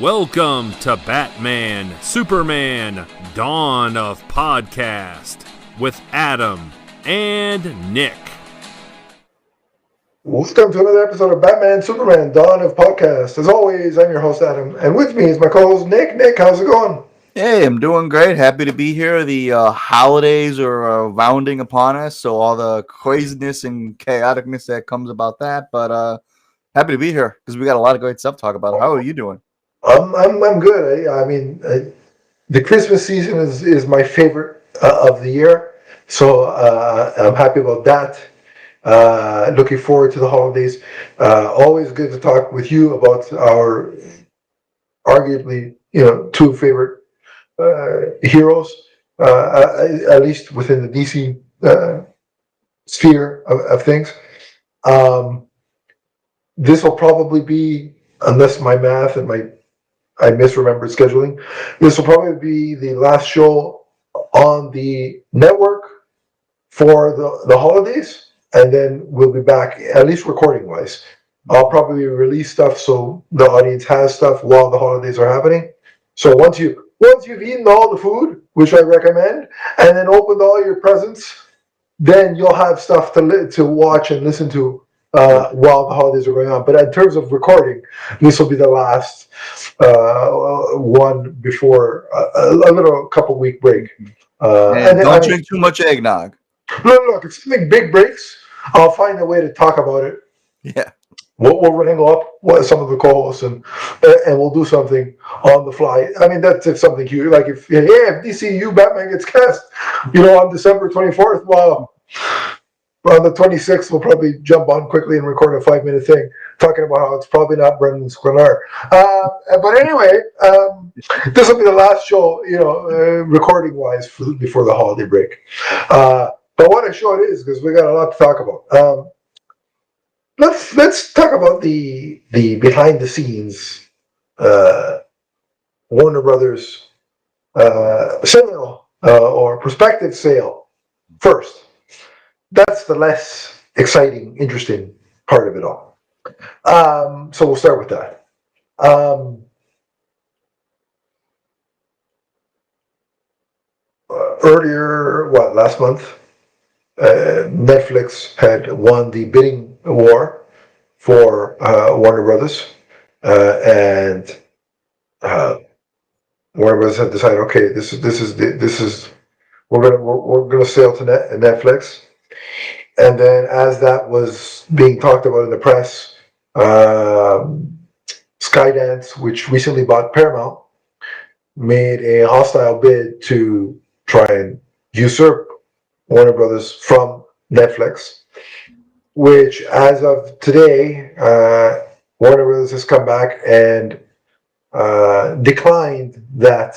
Welcome to Batman, Superman, Dawn of Podcast with Adam and Nick. Welcome to another episode of Batman, Superman, Dawn of Podcast. As always, I'm your host, Adam, and with me is my co-host, Nick. Nick, how's it going? Hey, I'm doing great. Happy to be here. The holidays are rounding upon us, so all the craziness and chaoticness that comes about that. But happy to be here because we got a lot of great stuff to talk about. How are you doing? I'm good. The Christmas season is my favorite of the year, so I'm happy about that. Looking forward to the holidays. Always good to talk with you about our arguably, two favorite heroes, at least within the DC sphere of things. This will probably be, unless my math and I misremembered scheduling, this will probably be the last show on the network for the holidays, and then we'll be back, at least recording wise. I'll probably release stuff so the audience has stuff while the holidays are happening. So once you've eaten all the food, which I recommend, and then opened all your presents, then you'll have stuff to watch and listen to while the holidays are going on. But in terms of recording, this will be the last one before a couple week break. And don't drink too much eggnog. Look, if something big breaks, I'll find a way to talk about it. Yeah. We'll wrangle up some of the co-hosts and we'll do something on the fly. I mean, that's if something huge. Like if DCU Batman gets cast, on December 24th, well, on the 26th, we'll probably jump on quickly and record a 5-minute thing talking about how it's probably not Brendan Sklenar. But anyway, this will be the last show, recording-wise before the holiday break. But what a show it is, because we got a lot to talk about. Let's talk about the behind the scenes Warner Brothers sale or prospective sale first. That's the less exciting, interesting part of it all. So we'll start with that. Earlier, last month, Netflix had won the bidding war for Warner Brothers, and Warner Brothers had decided, okay, this is we're gonna sail to Netflix. And then, as that was being talked about in the press, Skydance, which recently bought Paramount, made a hostile bid to try and usurp Warner Brothers from Netflix, which, as of today, Warner Brothers has come back and declined that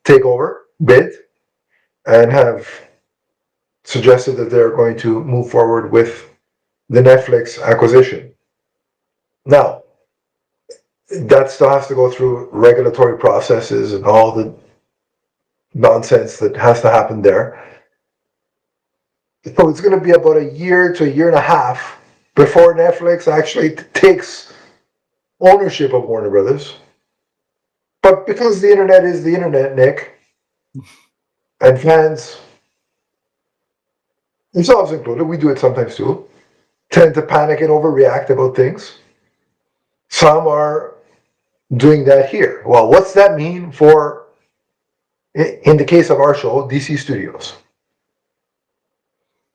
takeover bid and have suggested that they're going to move forward with the Netflix acquisition. Now, that still has to go through regulatory processes and all the nonsense that has to happen there. So it's going to be about a year to a year and a half before Netflix actually takes ownership of Warner Brothers. But because the internet is the internet, Nick, and fans, themselves included, we do it sometimes too, tend to panic and overreact about things. Some are doing that here. Well, what's that mean for, in the case of our show, DC Studios?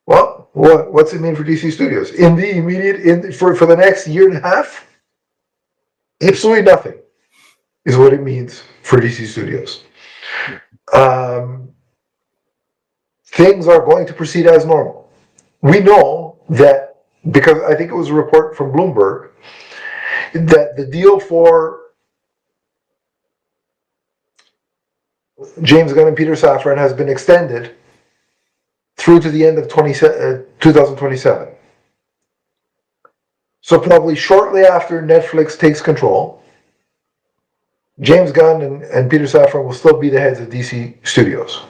Well, what's it mean for DC Studios? In the immediate, for the next year and a half, absolutely nothing is what it means for DC Studios. Things are going to proceed as normal. We know that, because I think it was a report from Bloomberg, that the deal for James Gunn and Peter Safran has been extended through to the end of 2027. So probably shortly after Netflix takes control, James Gunn and Peter Safran will still be the heads of DC Studios.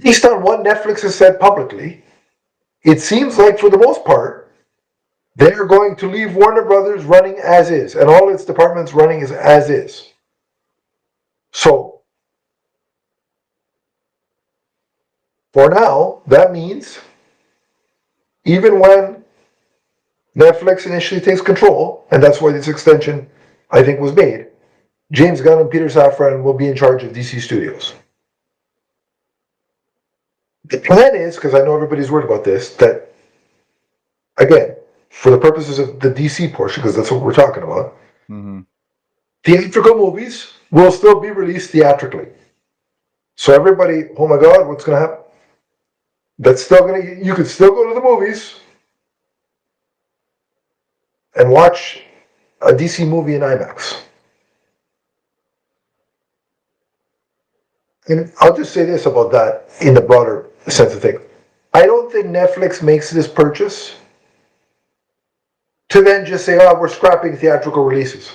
Based on what Netflix has said publicly, it seems like, for the most part, They're going to leave Warner Brothers running as is, and all its departments running as is. So, for now, that means even when Netflix initially takes control, and that's why this extension, I think, was made, James Gunn and Peter Safran will be in charge of DC Studios. The plan is, because I know everybody's worried about this, that, again, for the purposes of the DC portion, because that's what we're talking about, theatrical movies will still be released theatrically. So everybody, oh my God, what's going to happen? That's still going to, you could still go to the movies and watch a DC movie in IMAX. And I'll just say this about that in the broader sense of things. I don't think Netflix makes this purchase to then just say, oh, we're scrapping theatrical releases.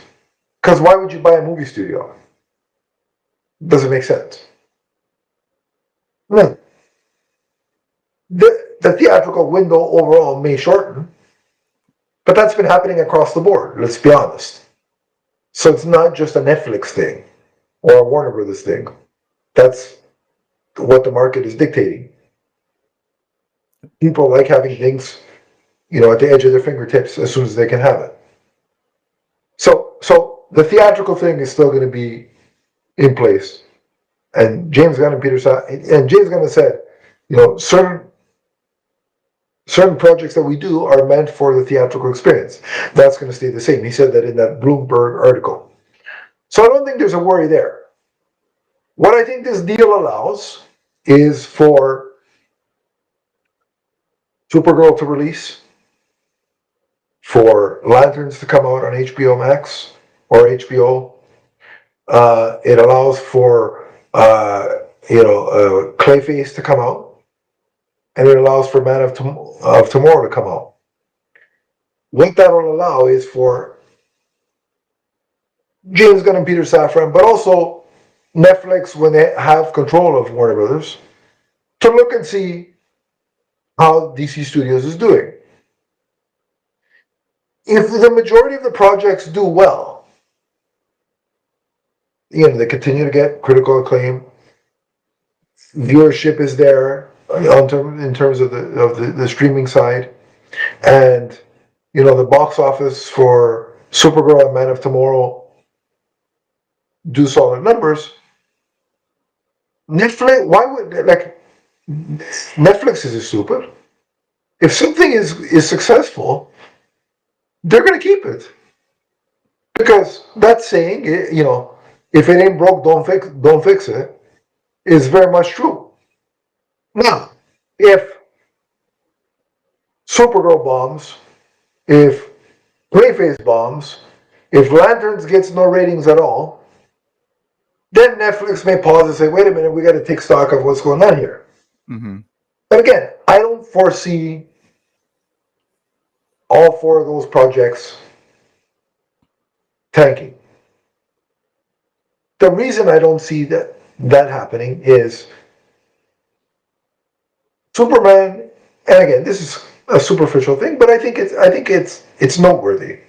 Because why would you buy a movie studio? Doesn't make sense. No. The theatrical window overall may shorten, but that's been happening across the board, let's be honest. So it's not just a Netflix thing or a Warner Brothers thing. That's what the market is dictating. People like having things, at the edge of their fingertips as soon as they can have it. So the theatrical thing is still going to be in place. And James Gunn and James Gunn has said, certain projects that we do are meant for the theatrical experience. That's going to stay the same. He said that in that Bloomberg article. So I don't think there's a worry there. What I think this deal allows is for Supergirl to release, for Lanterns to come out on HBO Max or HBO. It allows for Clayface to come out, and it allows for Man of Tomorrow to come out. What that will allow is for James Gunn and Peter Safran, but also Netflix, when they have control of Warner Brothers, to look and see how DC Studios is doing. If the majority of the projects do well, they continue to get critical acclaim, viewership is there in terms of the streaming side, and the box office for Supergirl and Man of Tomorrow do solid numbers. Netflix, Netflix is stupid. If something is successful, they're going to keep it. Because that saying, if it ain't broke, don't fix it, is very much true. Now, if Supergirl bombs, if Clayface bombs, if Lanterns gets no ratings at all, then Netflix may pause and say, wait a minute, we got to take stock of what's going on here. But again, I don't foresee all four of those projects tanking. The reason I don't see that happening is Superman, and again, this is a superficial thing, but I think it's noteworthy.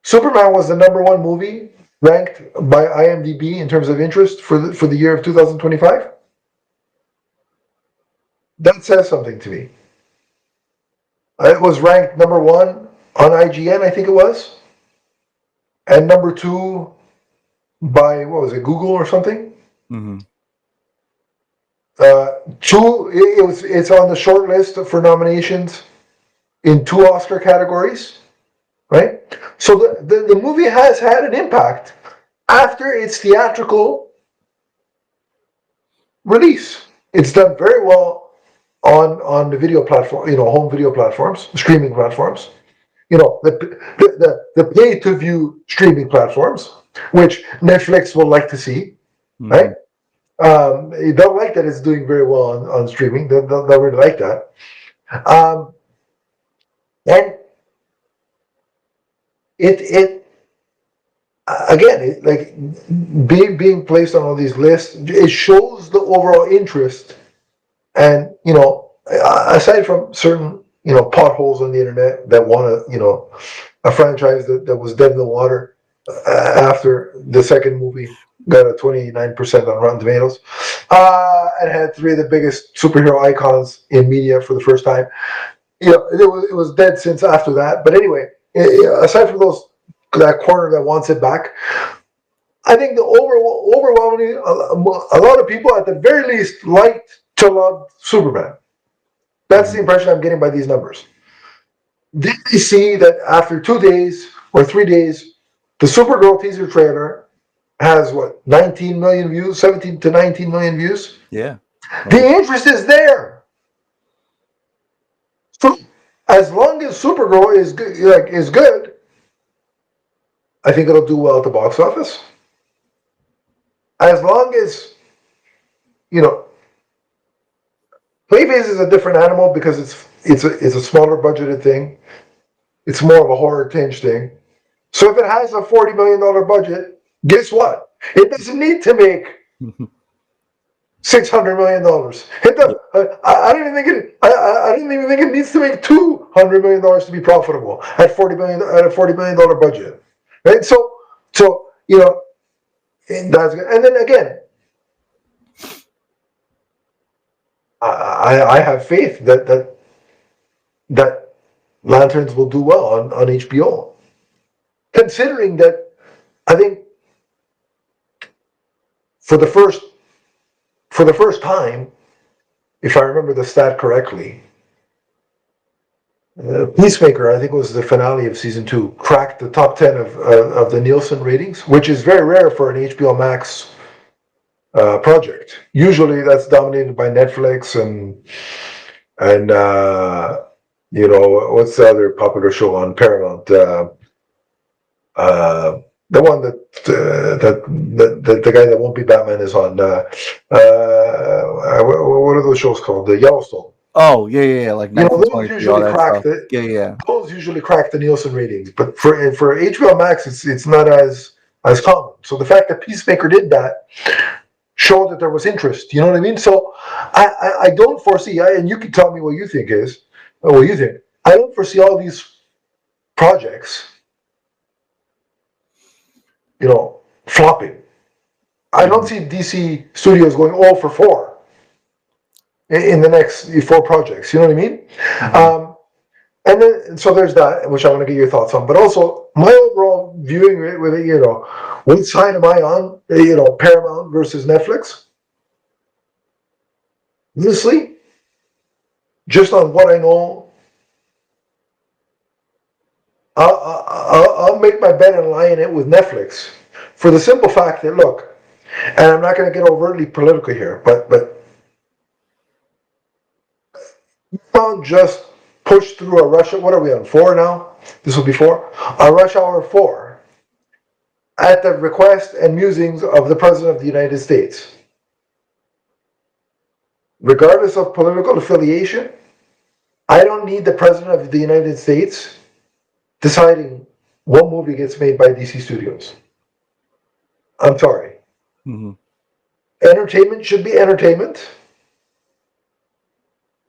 Superman was the #1 movie ranked by IMDb in terms of interest for the year of 2025. That says something to me. It was ranked #1 on IGN, I think it was, and #2 by, what was it, Google or something? It's on the short list for nominations in 2 Oscar categories, right? So the movie has had an impact after its theatrical release. It's done very well on the video platform, home video platforms, streaming platforms, the pay to view streaming platforms, which Netflix will like to see, right? They don't like that it's doing very well on streaming. They'll really like that. And it again, being placed on all these lists, it shows the overall interest. And aside from certain potholes on the internet that want to, a franchise that was dead in the water after the second movie got a 29% on Rotten Tomatoes, and had three of the biggest superhero icons in media for the first time. It was dead since after that. But anyway, aside from that corner that wants it back, I think the overwhelmingly a lot of people at the very least liked to love Superman. That's the impression I'm getting by these numbers. Did they see that after 2 days or 3 days, the Supergirl teaser trailer has 19 million views, 17 to 19 million views? Yeah. The interest is there. So as long as Supergirl is good, I think it'll do well at the box office. As long as, Clayface is a different animal because it's a smaller budgeted thing. It's more of a horror tinge thing. So if it has a $40 million budget, guess what? It doesn't need to make $600 million. I don't even think it needs to make $200 million to be profitable at $40 million budget, right? So that's good. And then again, I have faith that Lanterns will do well on HBO, considering that I think for the first time, if I remember the stat correctly, Peacemaker, I think it was the finale of season 2, cracked the top 10 of the Nielsen ratings, which is very rare for an HBO Max project. Usually that's dominated by Netflix and what's the other popular show on Paramount? The one that the guy that won't be Batman is on. What are those shows called? The Yellowstone. Oh yeah, like those usually crack those usually crack the Nielsen ratings, but for HBO Max, it's not as common. So the fact that Peacemaker did that showed that there was interest. You know what I mean? So I don't foresee, and you can tell me what you think is, or what you think. I don't foresee all these projects, flopping. I don't see DC Studios going 0 for 4 in the next 4 projects. You know what I mean? Mm-hmm. And then, so there's that, which I want to get your thoughts on. But also, my overall viewing with it, what side am I on? Paramount versus Netflix. Honestly, just on what I know, I'll make my bet and lie in it with Netflix for the simple fact that, look, and I'm not going to get overtly political here, but don't just push through a rush. What are we on, 4 now? This will be 4. A rush hour 4 at the request and musings of the President of the United States. Regardless of political affiliation, I don't need the President of the United States deciding what movie gets made by DC Studios. I'm sorry. Mm-hmm. Entertainment should be entertainment.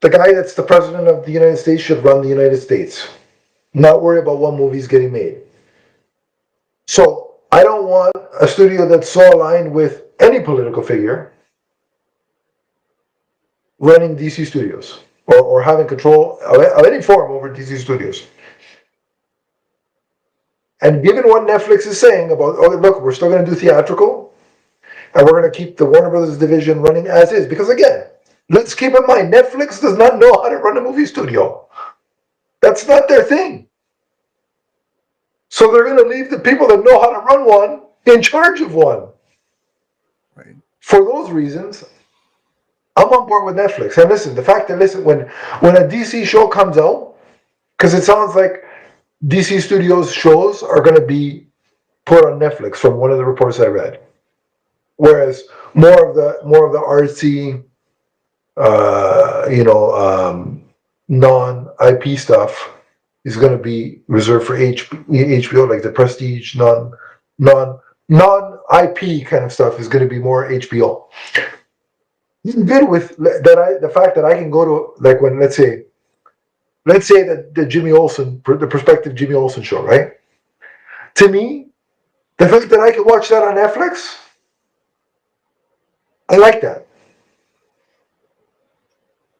The guy that's the President of the United States should run the United States. Not worry about what movie's getting made. So I don't want a studio that's so aligned with any political figure running DC Studios or having control of any form over DC Studios. And given what Netflix is saying about, look, we're still going to do theatrical, and we're going to keep the Warner Brothers division running as is. Because again, let's keep in mind, Netflix does not know how to run a movie studio. That's not their thing. So they're going to leave the people that know how to run one in charge of one. Right. For those reasons, I'm on board with Netflix. And listen, the fact that, when a DC show comes out, because it sounds like DC Studios shows are going to be put on Netflix from one of the reports I read, whereas more of the artsy, non-IP stuff is going to be reserved for HBO, like the prestige non-IP kind of stuff is going to be more HBO. I'm good with that. The fact that I can go to, like, when, let's say, let's say that the prospective Jimmy Olsen show, right? To me, the fact that I can watch that on Netflix, I like that.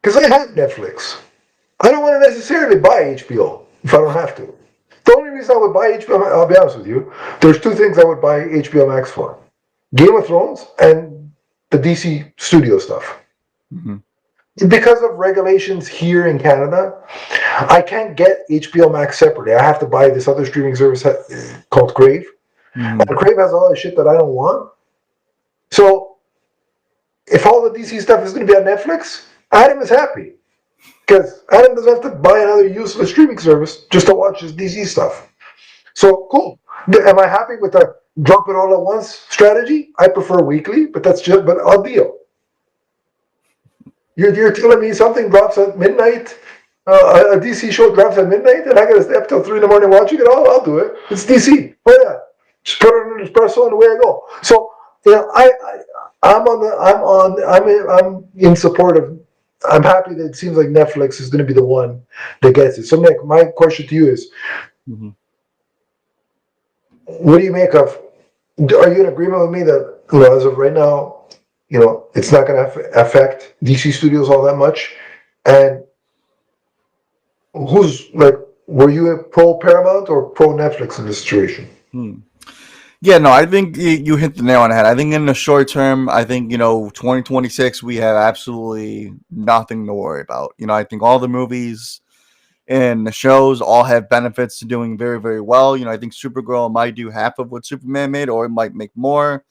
Because I have Netflix. I don't want to necessarily buy HBO if I don't have to. The only reason I would buy HBO, I'll be honest with you, there's two things I would buy HBO Max for. Game of Thrones and the DC studio stuff. Mm-hmm. Because of regulations here in Canada, I can't get HBO Max separately. I have to buy this other streaming service called Crave. Mm-hmm. And Crave has all the shit that I don't want. So, if all the DC stuff is going to be on Netflix, Adam is happy. Because Adam doesn't have to buy another useless streaming service just to watch his DC stuff. So, cool. Am I happy with the drop it all at once strategy? I prefer weekly, but I'll deal. You're telling me something drops at midnight, a DC show drops at midnight, and I got to stay up till 3 a.m. watching it? I'll do it. It's DC. Oh yeah, just put it in an espresso and away I go. So I'm in support of. I'm happy that it seems like Netflix is going to be the one that gets it. So Nick, my question to you is, mm-hmm. what do you make of? Are you in agreement with me that as of right now, it's not going to affect DC Studios all that much? And were you pro Paramount or pro Netflix in this situation? Yeah, no, I think you hit the nail on the head. I think in the short term, I think, 2026, we have absolutely nothing to worry about. I think all the movies and the shows all have benefits to doing very, very well. I think Supergirl might do half of what Superman made, or it might make more.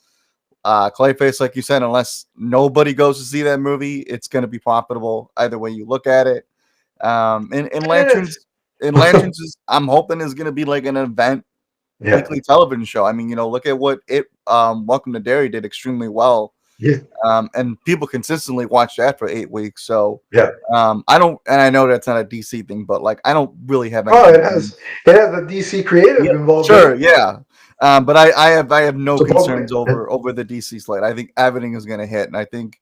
Clayface, like you said, unless nobody goes to see that movie, it's going to be profitable either way you look at it. And Lanterns, I'm hoping is going to be like an event. Yeah. Weekly television show. I mean, look at what Welcome to Derry did extremely well. Yeah. And people consistently watch that for 8 weeks. So yeah. I know that's not a DC thing, but I don't really have any. Oh, it has a DC creative involved. Sure, yeah. But I have no concerns over the DC slate. I think everything is gonna hit, and I think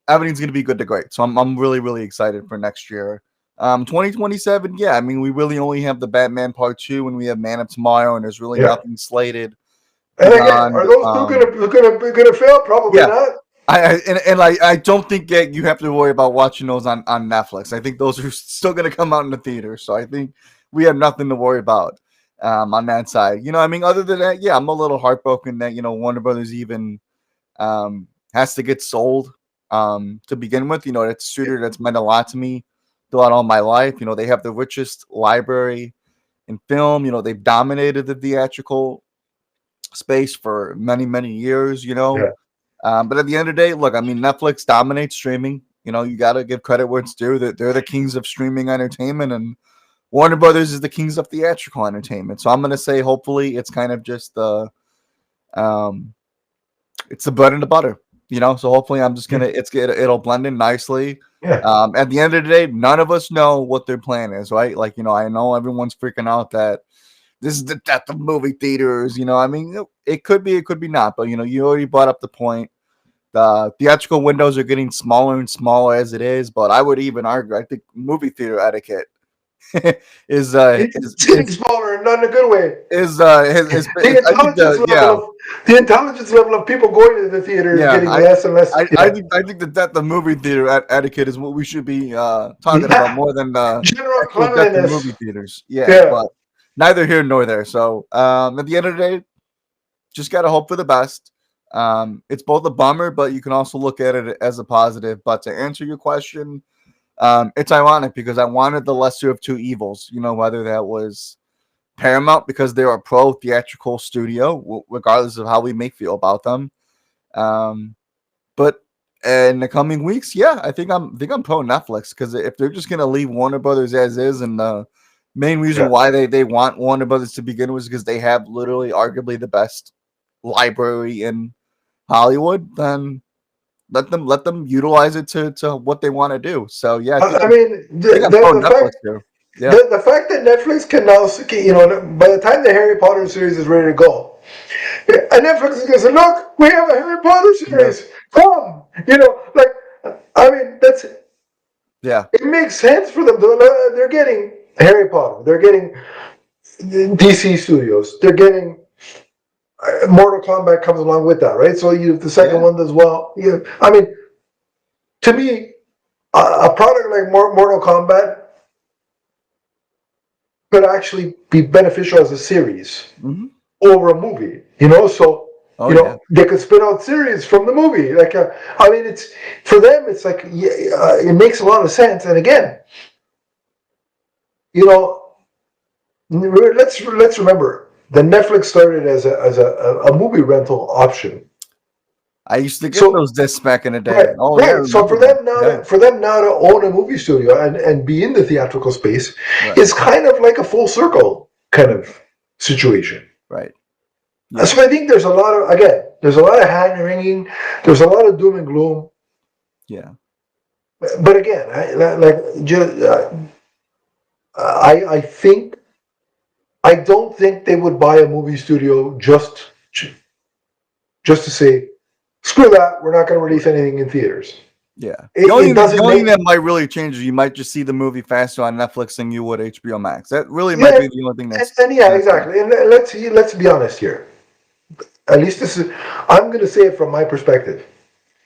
everything's gonna be good to great. So I'm really, really excited for next year. 2027, yeah. I mean, we really only have the Batman Part 2, and we have Man of Tomorrow, and there's really nothing slated. And again, are those two gonna fail? Probably not. I don't think you have to worry about watching those on Netflix. I think those are still gonna come out in the theater. So I think we have nothing to worry about on that side. I mean, other than that, yeah, I'm a little heartbroken that Warner Brothers even has to get sold to begin with. It's a studio that's meant a lot to me throughout all my life. They have the richest library in film. They've dominated the theatrical space for many, many years. But at the end of the day, look, I mean, Netflix dominates streaming. You got to give credit where it's due. That they're the kings of streaming entertainment, and Warner Brothers is the kings of theatrical entertainment. So I'm going to say, hopefully, it's kind of just the bread and the butter. So hopefully, I'm just gonna it'll blend in nicely. Yeah. At the end of the day, none of us know what their plan is, right? I know everyone's freaking out that this is the death of movie theaters. I mean, it could be, it could be not. But you already brought up the point. The theatrical windows are getting smaller and smaller as it is. But I would even argue, I think movie theater etiquette is getting smaller, not in a good way. The intelligence level of people going to the theater is getting less and less. I think that the movie theater etiquette is what we should be talking about more than general cleanliness. Movie theaters. Yeah, but neither here nor there. So at the end of the day, just gotta hope for the best. It's both a bummer, but you can also look at it as a positive. But to answer your question, it's ironic because I wanted the lesser of two evils. Whether that was Paramount because they're a pro theatrical studio, regardless of how we may feel about them. But in the coming weeks, I think I'm pro Netflix because if they're just gonna leave Warner Brothers as is, and the main reason why they want Warner Brothers to begin with is because they have literally arguably the best library in Hollywood, then let them utilize it to what they want to do. So I mean, the fact that Netflix can now, by the time the Harry Potter series is ready to go, and Netflix is going to say, look, we have a Harry Potter series. Come, I mean, that's Yeah. It makes sense for them to. They're getting Harry Potter. They're getting DC Studios. They're getting Mortal Kombat comes along with that, right? So the second one does well. Yeah, I mean, to me, a product like Mortal Kombat could actually be beneficial as a series over a movie. So they could spin out series from the movie. Like, I mean, it's for them. It's like it makes a lot of sense. And again, let's remember that Netflix started as a movie rental option. I used to get those discs back in the day. Right, Oh, right. yeah. So for them now to own a movie studio and be in the theatrical space is kind of like a full circle kind of situation. Right. Yeah. So I think there's a lot of hand wringing. There's a lot of doom and gloom. Yeah. But again, I don't think they would buy a movie studio just to say, screw that, we're not going to release anything in theaters. Yeah. The only thing that might really change is you might just see the movie faster on Netflix than you would HBO Max. That really might be the only thing that's... exactly. And let's be honest here. At least I'm going to say it from my perspective.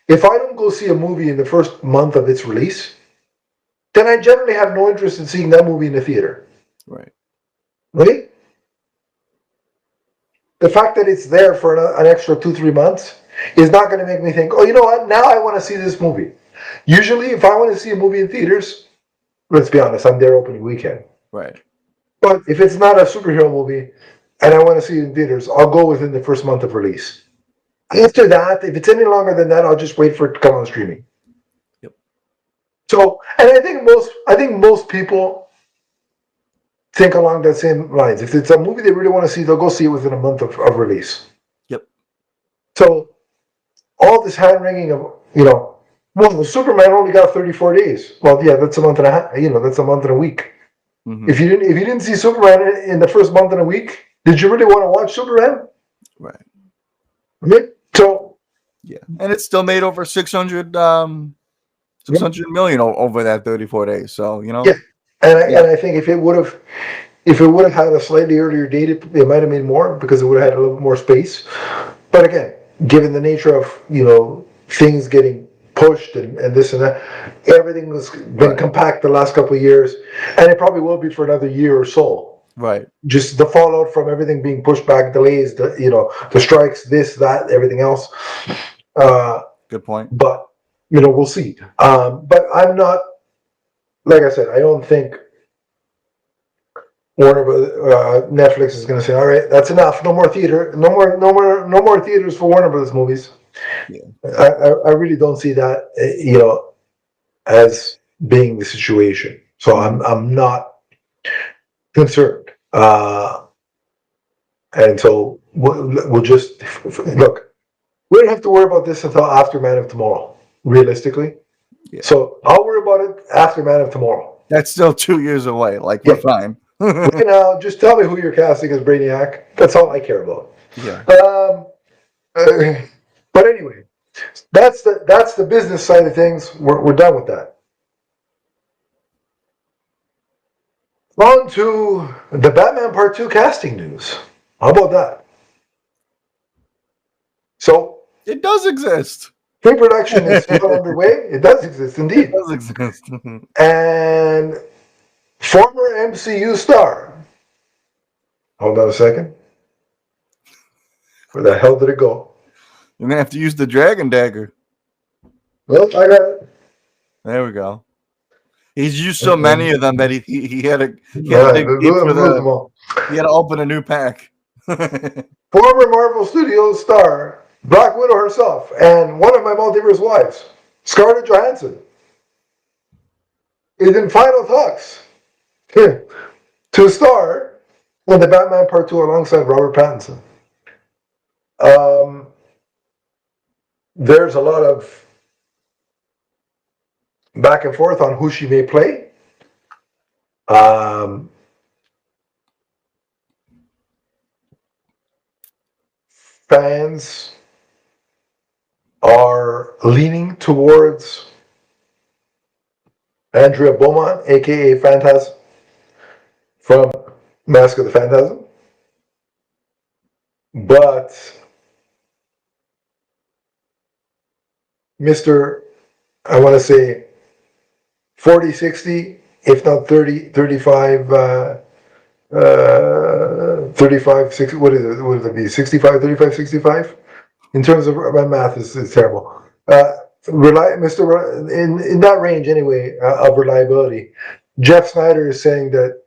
If I don't go see a movie in the first month of its release, then I generally have no interest in seeing that movie in the theater. Right. Right? The fact that it's there for an extra 2-3 months is not going to make me think, oh, you know what? Now I want to see this movie. Usually, if I want to see a movie in theaters, let's be honest, I'm there opening weekend. Right. But if it's not a superhero movie and I want to see it in theaters, I'll go within the first month of release. After that, if it's any longer than that, I'll just wait for it to come on streaming. Yep. So, and I think most people think along that same lines. If it's a movie they really want to see, they'll go see it within a month of release. Yep. So all this hand wringing of, well, the Superman only got 34 days. Well, yeah, that's a month and a half. That's a month and a week. Mm-hmm. If you didn't see Superman in the first month and a week, did you really want to watch Superman? Right. So yeah, and it still made over 600 million over that 34 days. So yeah, and I think if it would have had a slightly earlier date, it might have made more because it would have had a little more space. But again, given the nature of things getting pushed and this and that, everything has been compact the last couple of years, and it probably will be for another year or so. Right. Just the fallout from everything being pushed back, delays, the strikes, this, that, everything else. Good point. But we'll see. But I'm not, like I said, I don't think Netflix is going to say, all right, that's enough. No more theater. No more theaters for Warner Brothers movies. Yeah. I really don't see that, as being the situation. So I'm not concerned. And so we'll just look. We don't have to worry about this until after Man of Tomorrow, realistically. Yeah. So I'll worry about it after Man of Tomorrow. That's still 2 years away. Like, we're fine. Right now, just tell me who you're casting as Brainiac. That's all I care about. Yeah. But anyway, that's the business side of things. We're done with that. On to the Batman Part 2 casting news. How about that? So it does exist. Pre-production is still underway. It does exist, indeed. It does exist. And former MCU star. Hold on a second. Where the hell did it go? You're gonna have to use the Dragon Dagger. Well, I got it. There we go. He's used so many of them that he had to open a new pack. Former Marvel Studios star, Black Widow herself, and one of my multiverse wives, Scarlett Johansson, is in final talks to star in the Batman Part 2 alongside Robert Pattinson. There's a lot of back and forth on who she may play. Fans are leaning towards Andrea Beaumont, aka Phantasm, from Mask of the Phantasm. But Mr. I want to say 40, 60, if not 30, 35, 35, 60, what is it? What would it be? 65, 35, 65? In terms of my math is terrible. Mr. In that range anyway of reliability. Jeff Snyder is saying that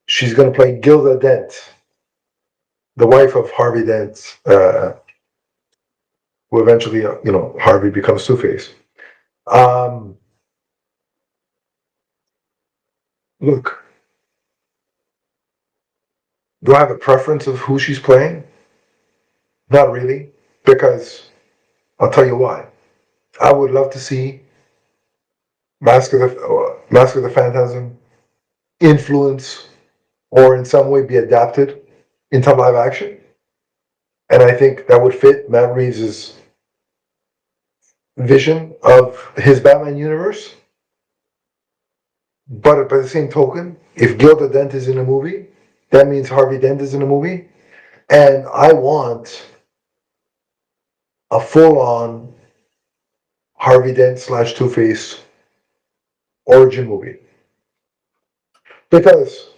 she's going to play Gilda Dent, the wife of Harvey Dent, who eventually, Harvey becomes Two-Face. Look, do I have a preference of who she's playing? Not really, because I'll tell you why. I would love to see Mask of the Phantasm influence or in some way be adapted into live action. And I think that would fit Matt Reeves' vision of his Batman universe. But by the same token, if Gilda Dent is in a movie, that means Harvey Dent is in a movie. And I want a full-on Harvey Dent / Two-Face origin movie. Because,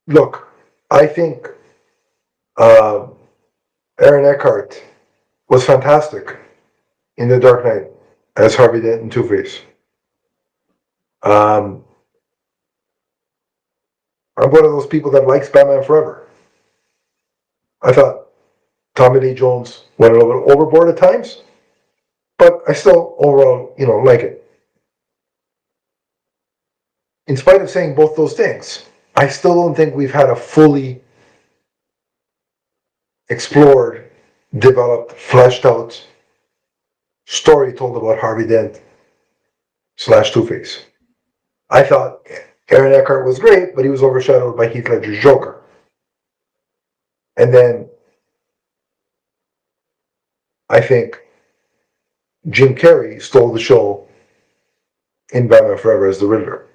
look, I think Aaron Eckhart was fantastic in The Dark Knight as Harvey Dent and Two-Face. I'm one of those people that likes Batman Forever. I thought Tommy Lee Jones went a little bit overboard at times, but I still overall, like it. In spite of saying both those things, I still don't think we've had a fully explored, developed, fleshed out story told about Harvey Dent / Two-Face. I thought Aaron Eckhart was great, but he was overshadowed by Heath Ledger's Joker. And then I think Jim Carrey stole the show in Batman Forever as the Riddler.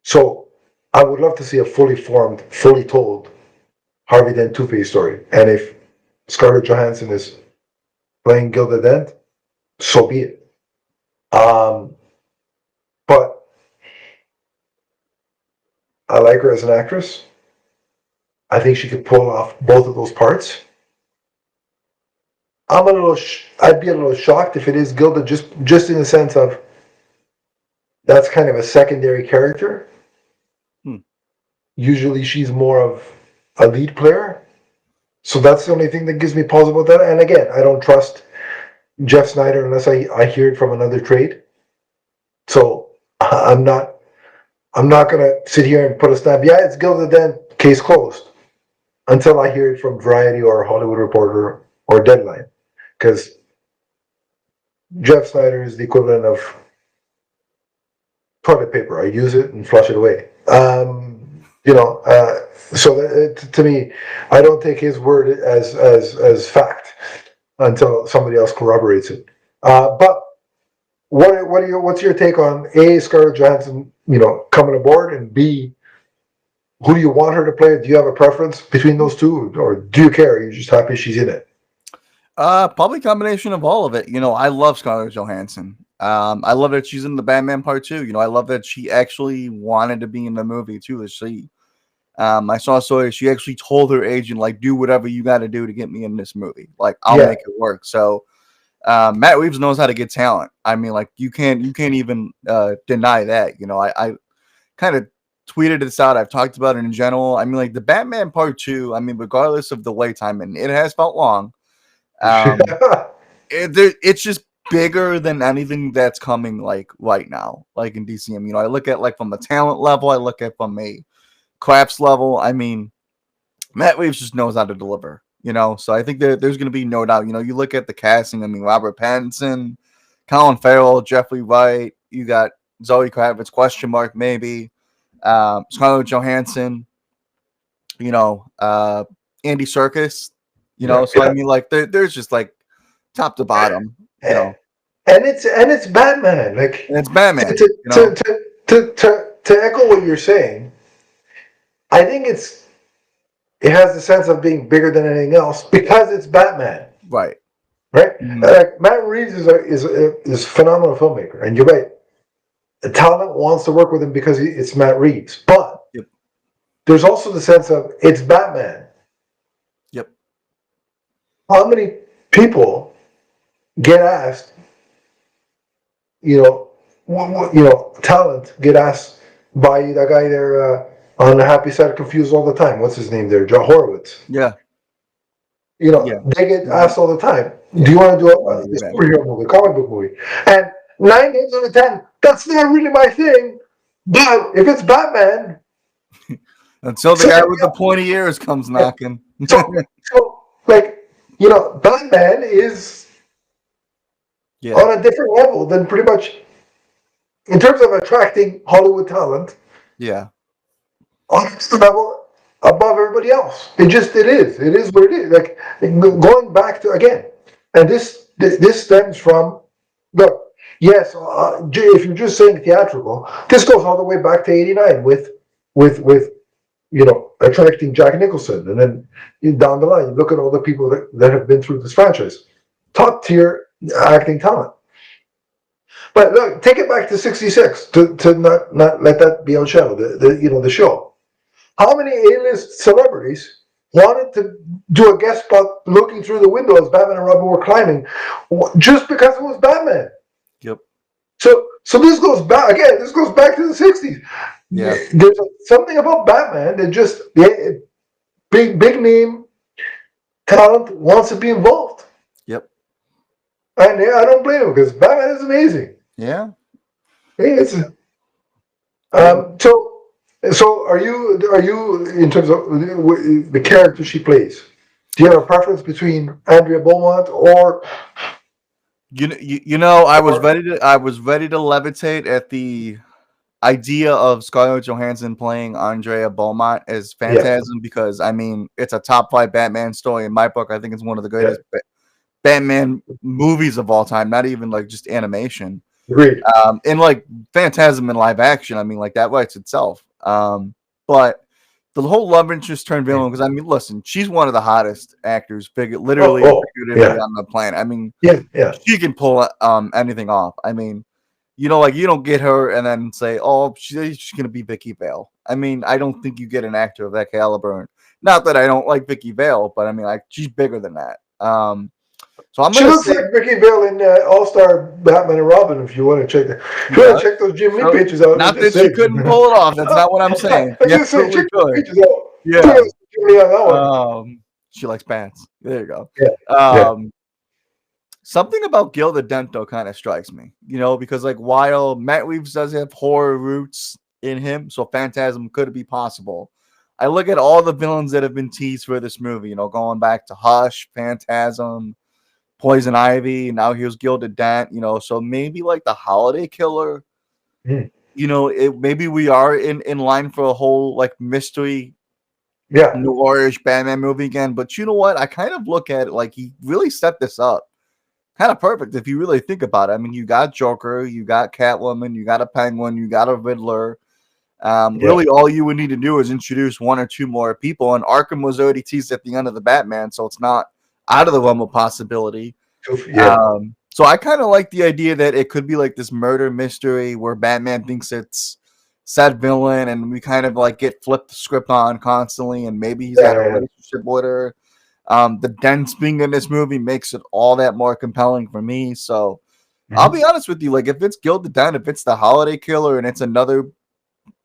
So I would love to see a fully formed, fully told Harvey Dent Two-Face story. And if Scarlett Johansson is playing Gilda Dent, so be it. But I like her as an actress. I think she could pull off both of those parts. I'd be a little shocked if it is Gilda, just in the sense of that's kind of a secondary character. Usually she's more of a lead player. So that's the only thing that gives me pause about that. And again, I don't trust Jeff Snyder unless I hear it from another trade. So I'm not gonna sit here and put a stamp. Yeah, it's Gilda Dent, case closed, until I hear it from Variety or Hollywood Reporter or Deadline, because Jeff Snyder is the equivalent of toilet paper. I use it and flush it away. So to me, I don't take his word as fact until somebody else corroborates it. But what's your take on A, Scarlett Johansson, coming aboard, and B, who do you want her to play? Do you have a preference between those two, or do you care? Are you just happy she's in it? Probably a combination of all of it. I love Scarlett Johansson. I love that she's in the Batman Part 2. I love that she actually wanted to be in the movie too. I saw a story. She actually told her agent, like, do whatever you got to do to get me in this movie. Like, I'll make it work. So, Matt Reeves knows how to get talent. I mean, like, you can't even deny that. I kind of tweeted this out. I've talked about it in general. I mean, like, the Batman Part 2, I mean, regardless of the wait time, and it has felt long, it's just bigger than anything that's coming, like, right now, like, in DCM. I look at, like, from a talent level, I look at from a crafts level. I mean, Matt Reeves just knows how to deliver, so I think that there's going to be no doubt. You look at the casting. I mean, Robert Pattinson, Colin Farrell, Jeffrey Wright, you got Zoe Kravitz, question mark, maybe, Scarlett Johansson, Andy Serkis, so I mean, like, there's just, like, top to bottom, and it's Batman. Like And it's Batman. to You know, to echo what you're saying, I think it has the sense of being bigger than anything else because it's Batman, right? right? Mhm. Like Matt Reeves is a phenomenal filmmaker, and you're right. The talent wants to work with him because it's Matt Reeves, but Yep. there's also the sense of it's Batman. Yep. How many people get asked, talent get asked by that guy there on the Happy Side of Confused all the time. What's his name there? John Horowitz. Yeah. Yeah. They get Mhm. asked all the time, Yeah. do you want to do a Yeah. superhero movie, comic book movie? And 9 times out of 10, that's not really my thing. But if it's Batman, Until the so, guy with the pointy ears comes knocking. so Batman is Yeah. on a different level than pretty much in terms of attracting Hollywood talent. Yeah. On the level above everybody else. It is what it is. Like going back to again, and this stems from look. Yes, if you're just saying theatrical, this goes all the way back to '89 with attracting Jack Nicholson, and then down the line, you look at all the people that have been through this franchise, top tier acting talent. But look, take it back to '66 to not let that be outshadowed. The show. How many A-list celebrities wanted to do a guest spot looking through the window as Batman and Robin were climbing just because it was Batman? Yep. So this goes back again. This goes back to the '60s. Yeah. There's something about Batman that just big name talent wants to be involved. Yep. And I don't blame him because Batman is amazing. Yeah. It's so are you in terms of the character she plays? Do you have a preference between Andrea Beaumont or I was ready to levitate at the idea of Scarlett Johansson playing Andrea Beaumont as Phantasm because I mean it's a top 5 Batman story in my book. I think it's one of the greatest Batman movies of all time, not even like just animation. Agreed. And like Phantasm in live action, I mean like that writes itself. But the whole love interest turned villain because I mean, listen, she's one of the hottest actors, literally figuratively on the planet. I mean, she can pull anything off. I mean, like you don't get her and then say, oh, she's gonna be Vicky Vale. I mean, I don't think you get an actor of that caliber. Not that I don't like Vicky Vale, but I mean, like she's bigger than that. So she looks like Vicky Vale in All-Star Batman and Robin. If you want to check that, if you want to check those Jim Lee pictures out. Not that she couldn't pull it off. That's not what I'm saying. Check those pictures out. Yeah. She likes bats. There you go. Yeah. Something about Gil the Dento kind of strikes me, because like while Matt Reeves does have horror roots in him, so Phantasm could be possible. I look at all the villains that have been teased for this movie, going back to Hush, Phantasm, Poison Ivy, now here's Gil the Dent, so maybe like the Holiday Killer, maybe we are in line for a whole like mystery noirish Batman movie again. But you know what? I kind of look at it like he really set this up kind of perfect if you really think about it. I mean, you got Joker, you got Catwoman, you got a Penguin, you got a Riddler. Really, all you would need to do is introduce one or two more people, and Arkham was already teased at the end of the Batman, so it's not out of the realm of possibility. So I kind of like the idea that it could be like this murder mystery where Batman thinks it's said villain, and we kind of like get flipped the script on constantly, and maybe he's got a relationship with her. The Dents being in this movie makes it all that more compelling for me. So I'll be honest with you, like if it's Gil the Dent, if it's the Holiday Killer, and it's another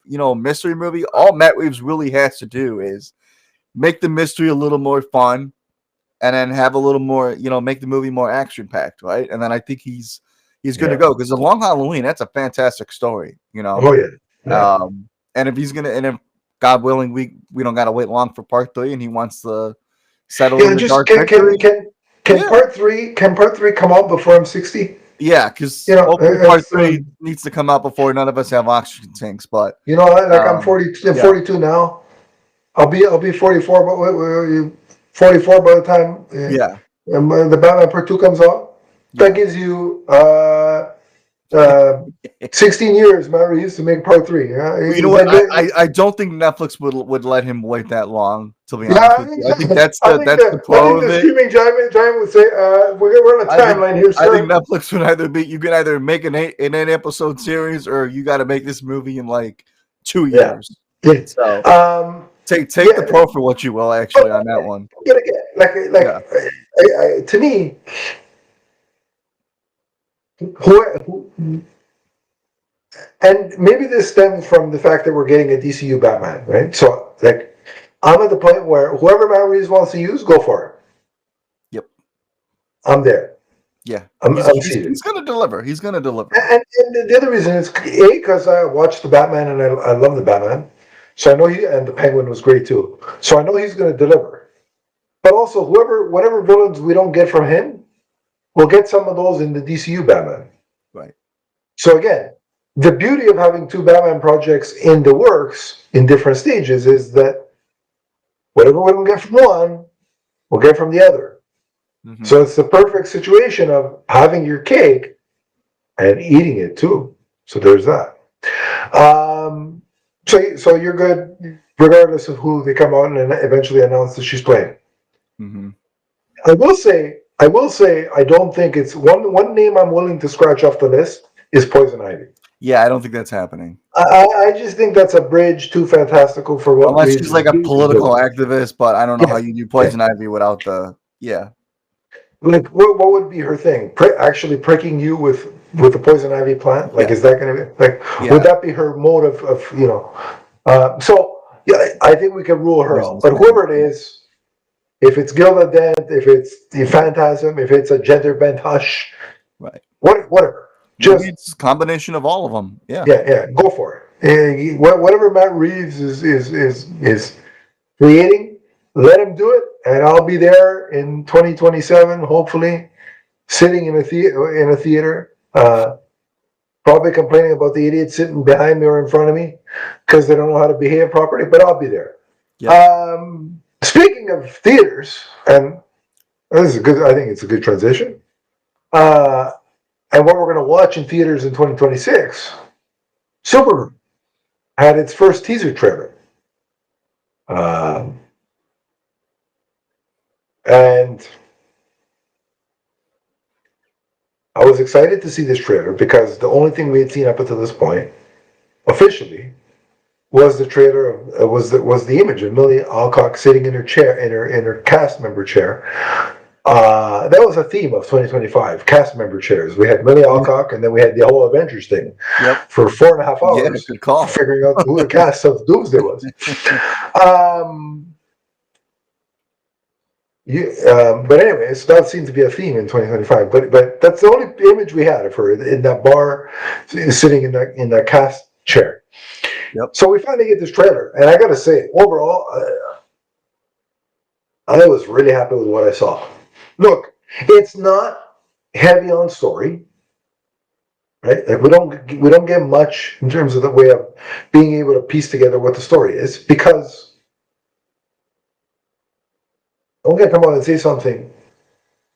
mystery movie, all Matt Reeves really has to do is make the mystery a little more fun, and then have a little more, make the movie more action packed, right? And then I think he's good to go because The Long Halloween, that's a fantastic story, and if he's gonna, and if God willing, we don't gotta wait long for part 3, and he wants to settle in the dark victory. Can part three come out before I'm 60? Yeah, because part 3 needs to come out before none of us have oxygen tanks. But I'm 42 now. I'll be 44, but 44 by the time the Batman Part 2 comes out. That gives you 16 years, Matt Reeves, to make part 3. You know what? I don't think Netflix would let him wait that long. To be honest Yeah, with you, I think that's the I pro think of the it. streaming giant would say, "We're on a timeline here, I think sir." Netflix would either be you can either make an 8 episode series or you got to make this movie in like 2 Yeah. years. Yeah. So take Yeah. the pro for what you will. Actually, on that one. But again, Yeah. to me, who, and maybe this stems from the fact that we're getting a DCU Batman, right? So, like, I'm at the point where whoever Matt Reeves wants to use, go for it. Yep. I'm there. Yeah. I'm seated. He's gonna deliver. He's gonna deliver. And the other reason is because I watched the Batman and I love the Batman, so I know and the Penguin was great too. So I know he's going to deliver. But also, whatever villains we don't get from him, we'll get some of those in the DCU Batman. Right. So again, the beauty of having 2 Batman projects in the works in different stages is that whatever we don't get from one, we'll get from the other. Mm-hmm. So it's the perfect situation of having your cake and eating it too. So there's that. So you're good regardless of who they come out and eventually announce that she's playing. Mm-hmm. I will say I don't think it's one name I'm willing to scratch off the list is Poison Ivy. Yeah, I don't think that's happening. I just think that's a bridge too fantastical for what. Unless she's like a political activist, but I don't know how you do Poison Ivy without the Like what would be her thing? Actually pricking you with the Poison Ivy plant? Like is that going to be like? Would that be her mode of So yeah, I think we can rule her out. But whoever it is, if it's Gilda Dent, if it's the Phantasm, if it's a gender bent Hush, right? Whatever. Just it's a combination of all of them. Yeah. Go for it. Whatever Matt Reeves is creating, let him do it, and I'll be there in 2027, hopefully, sitting in a theater, probably complaining about the idiots sitting behind me or in front of me because they don't know how to behave properly. But I'll be there. Yep. Speaking of theaters, and this is good. I think it's a good transition. And what we're going to watch in theaters in 2026, SUPERGIRL had its first teaser trailer. And I was excited to see this trailer because the only thing we had seen up until this point, officially, was the trailer was the image of Millie Alcock sitting in her chair, in her cast member chair. That was a theme of 2025, cast member chairs. We had Millie Alcock, and then we had the whole Avengers thing for 4.5 hours. Yeah, good call. Figuring out who the cast of Doomsday was. But anyway, so that seemed to be a theme in 2025. But that's the only image we had of her in that bar, sitting in that cast chair. Yep. So we finally get this trailer, and I got to say, overall, I was really happy with what I saw. Look, it's not heavy on story, right? Like we don't get much in terms of the way of being able to piece together what the story is, because I'm going to come out and say something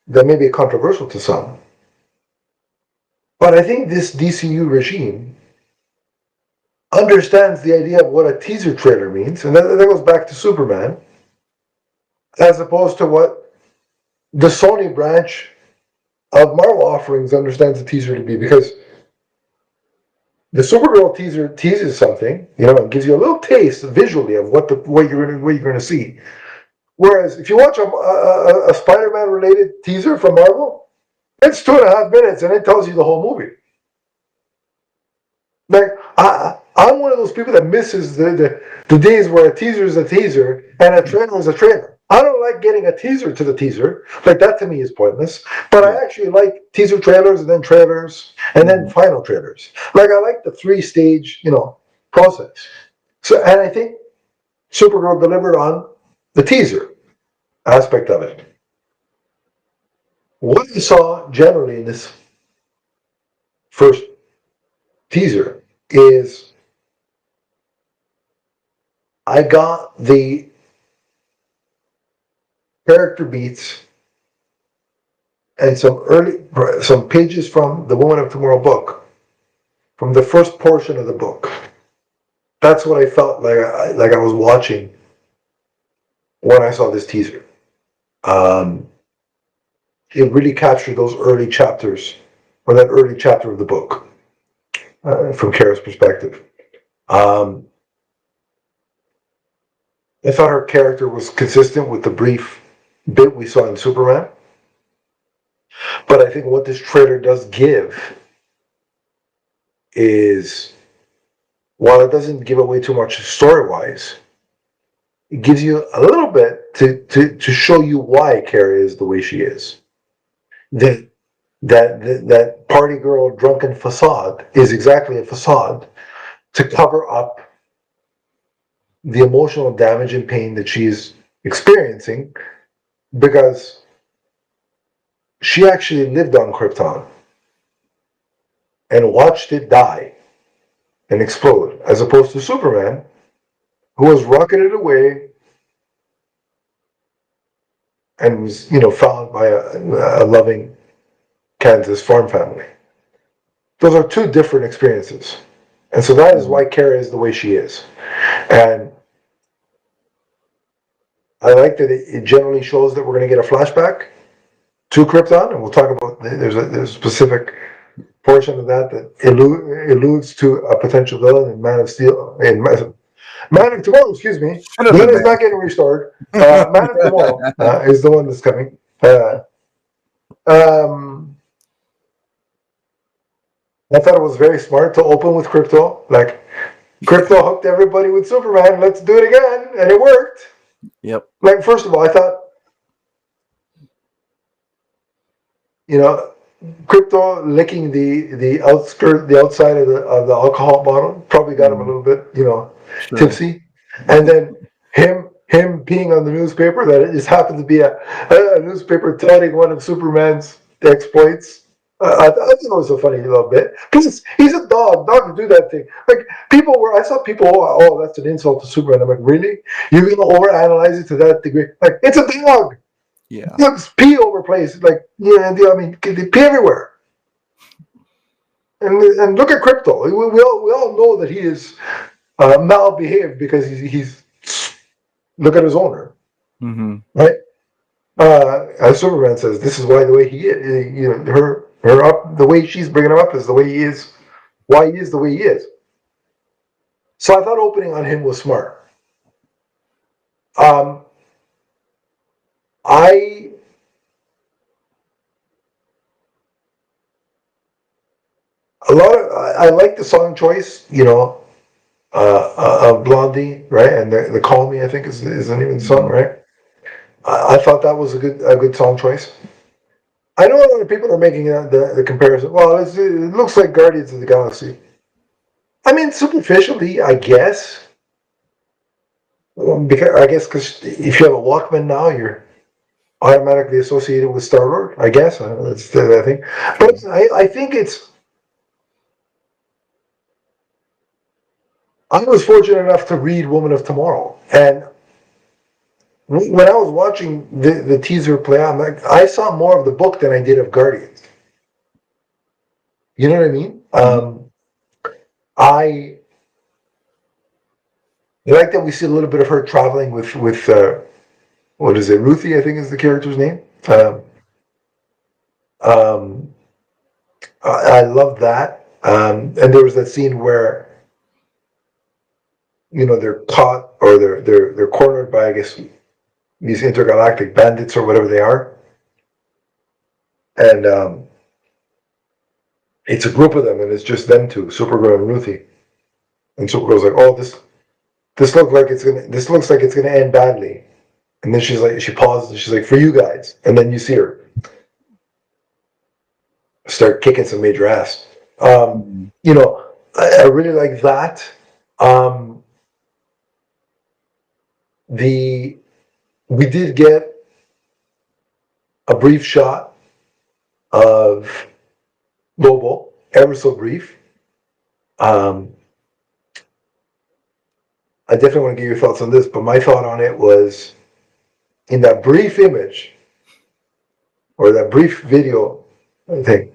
that may be controversial to some, but I think this DCU regime understands the idea of what a teaser trailer means, and that goes back to Superman, as opposed to what the Sony branch of Marvel offerings understands a teaser to be, because the Supergirl teaser teases something, it gives you a little taste visually of what you're going to see. Whereas if you watch a Spider-Man related teaser from Marvel, it's 2.5 minutes and it tells you the whole movie. Like I'm one of those people that misses the days where a teaser is a teaser and a trailer is a trailer. I don't like getting a teaser to the teaser. Like that to me is pointless. But I actually like teaser trailers and then trailers and then final trailers. Like I like the 3-stage, process. So, and I think Supergirl delivered on the teaser aspect of it. What you saw generally in this first teaser is I got the character beats and some pages from the Woman of Tomorrow book, from the first portion of the book. That's what I felt like I was watching when I saw this teaser. It really captured those early chapters, or that early chapter of the book, from Kara's perspective. I thought her character was consistent with the brief bit we saw in Superman. But I think what this trailer does give is, while it doesn't give away too much story-wise, it gives you a little bit to show you why Kara is the way she is. That party girl drunken facade is exactly a facade to cover up the emotional damage and pain that she's experiencing, because she actually lived on Krypton and watched it die and explode, as opposed to Superman, who was rocketed away and was, found by a loving Kansas farm family. Those are two different experiences. And so that is why Kara is the way she is. And I like that it generally shows that we're going to get a flashback to Krypton, and we'll talk about, there's a specific portion of that alludes to a potential villain in Man of Steel, in Man of Tomorrow, excuse me. Glenn is not getting restored. Man of Tomorrow is the one that's coming. I thought it was very smart to open with Krypto. Like, Krypto hooked everybody with Superman. Let's do it again, and it worked. Yep. Like, first of all, I thought, Krypto licking the outside of the alcohol bottle probably got him a little bit, tipsy, and then him peeing on the newspaper, that it just happened to be a newspaper touting one of Superman's exploits. I thought it was a funny little bit, because he's a dog. Dogs do that thing. Like, I saw people, oh, that's an insult to Superman. I'm like, really? You're gonna overanalyze it to that degree? Like, it's a dog. Yeah. Dogs pee over places. Like, they pee everywhere. And look at Krypto. We all know that he is malbehaved because he's look at his owner, right? As Superman says, this is why the way he is, her up, the way she's bringing him up is the way he is, why he is the way he is. So I thought opening on him was smart. I like the song choice, of Blondie, right? And the Call Me, I think is the name of the song, right? I thought that was a good song choice. I know a lot of people are making the comparison. Well, it looks like Guardians of the Galaxy. I mean, superficially, I guess. Because if you have a Walkman now, you're automatically associated with Star-Lord, I guess. That's the thing. But I think I was fortunate enough to read Woman of Tomorrow. And when I was watching the teaser play out, I saw more of the book than I did of Guardians. You know what I mean? I like that we see a little bit of her traveling with what is it, Ruthie, I think is the character's name. I love that. And there was that scene where they're caught, or they're cornered by, I guess, these intergalactic bandits or whatever they are, and it's a group of them, and it's just them two, Supergirl and Ruthie. And Supergirl's like, "Oh, this looks like it's gonna end badly." And then she pauses, and she's like, "For you guys," and then you see her start kicking some major ass. I really like that. We did get a brief shot of Lobo, ever so brief. I definitely want to get your thoughts on this, but my thought on it was, in that brief image, or that brief video, I think,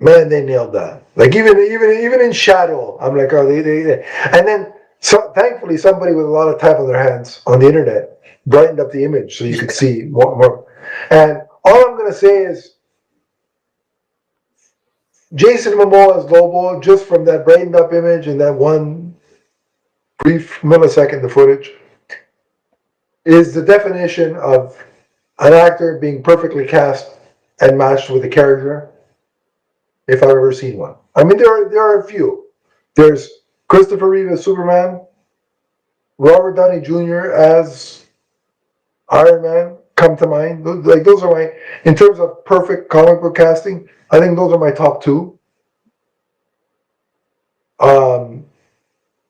man, they nailed that. Like even in shadow, I'm like, oh, they. And then, so thankfully, somebody with a lot of time on their hands on the internet brightened up the image so you could see more. And all I'm gonna say is, Jason Momoa's Lobo, just from that brightened up image and that one brief millisecond of footage, is the definition of an actor being perfectly cast and matched with a character, if I've ever seen one. I mean, there are a few. There's Christopher Reeve as Superman, Robert Downey Jr. as Iron Man come to mind. Like, those are my, in terms of perfect comic book casting, I think those are my top two. And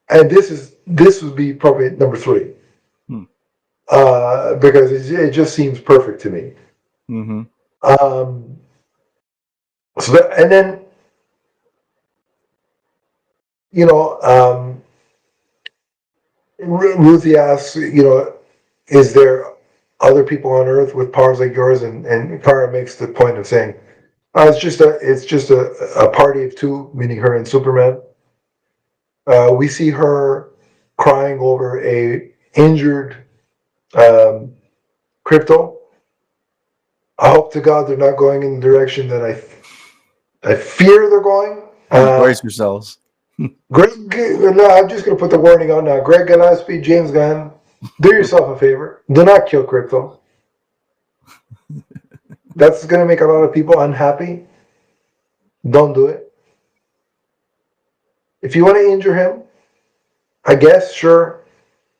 this would be probably number three. Because it just seems perfect to me. Mm-hmm. So that, and then, you know, Ruthie asks, you know, is there other people on Earth with powers like yours? And Kara makes the point of saying, it's just a party of two, meaning her and Superman. We see her crying over a injured Crypto. I hope to God they're not going in the direction that I fear they're going. Brace yourselves. Greg, no, I'm just going to put the warning on now. Greg Gillespie, James Gunn, do yourself a favor. Do not kill Crypto. That's going to make a lot of people unhappy. Don't do it. If you want to injure him, I guess, sure.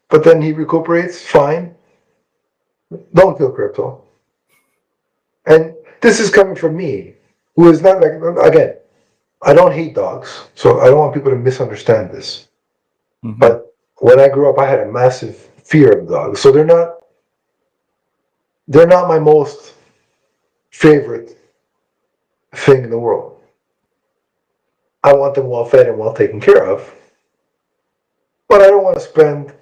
But then he recuperates, fine. Don't kill Crypto. And this is coming from me, who is not like, again, I don't hate dogs, so I don't want people to misunderstand this. Mm-hmm. But when I grew up, I had a massive fear of dogs. So they're not my most favorite thing in the world. I want them well fed and well taken care of. But I don't want to spend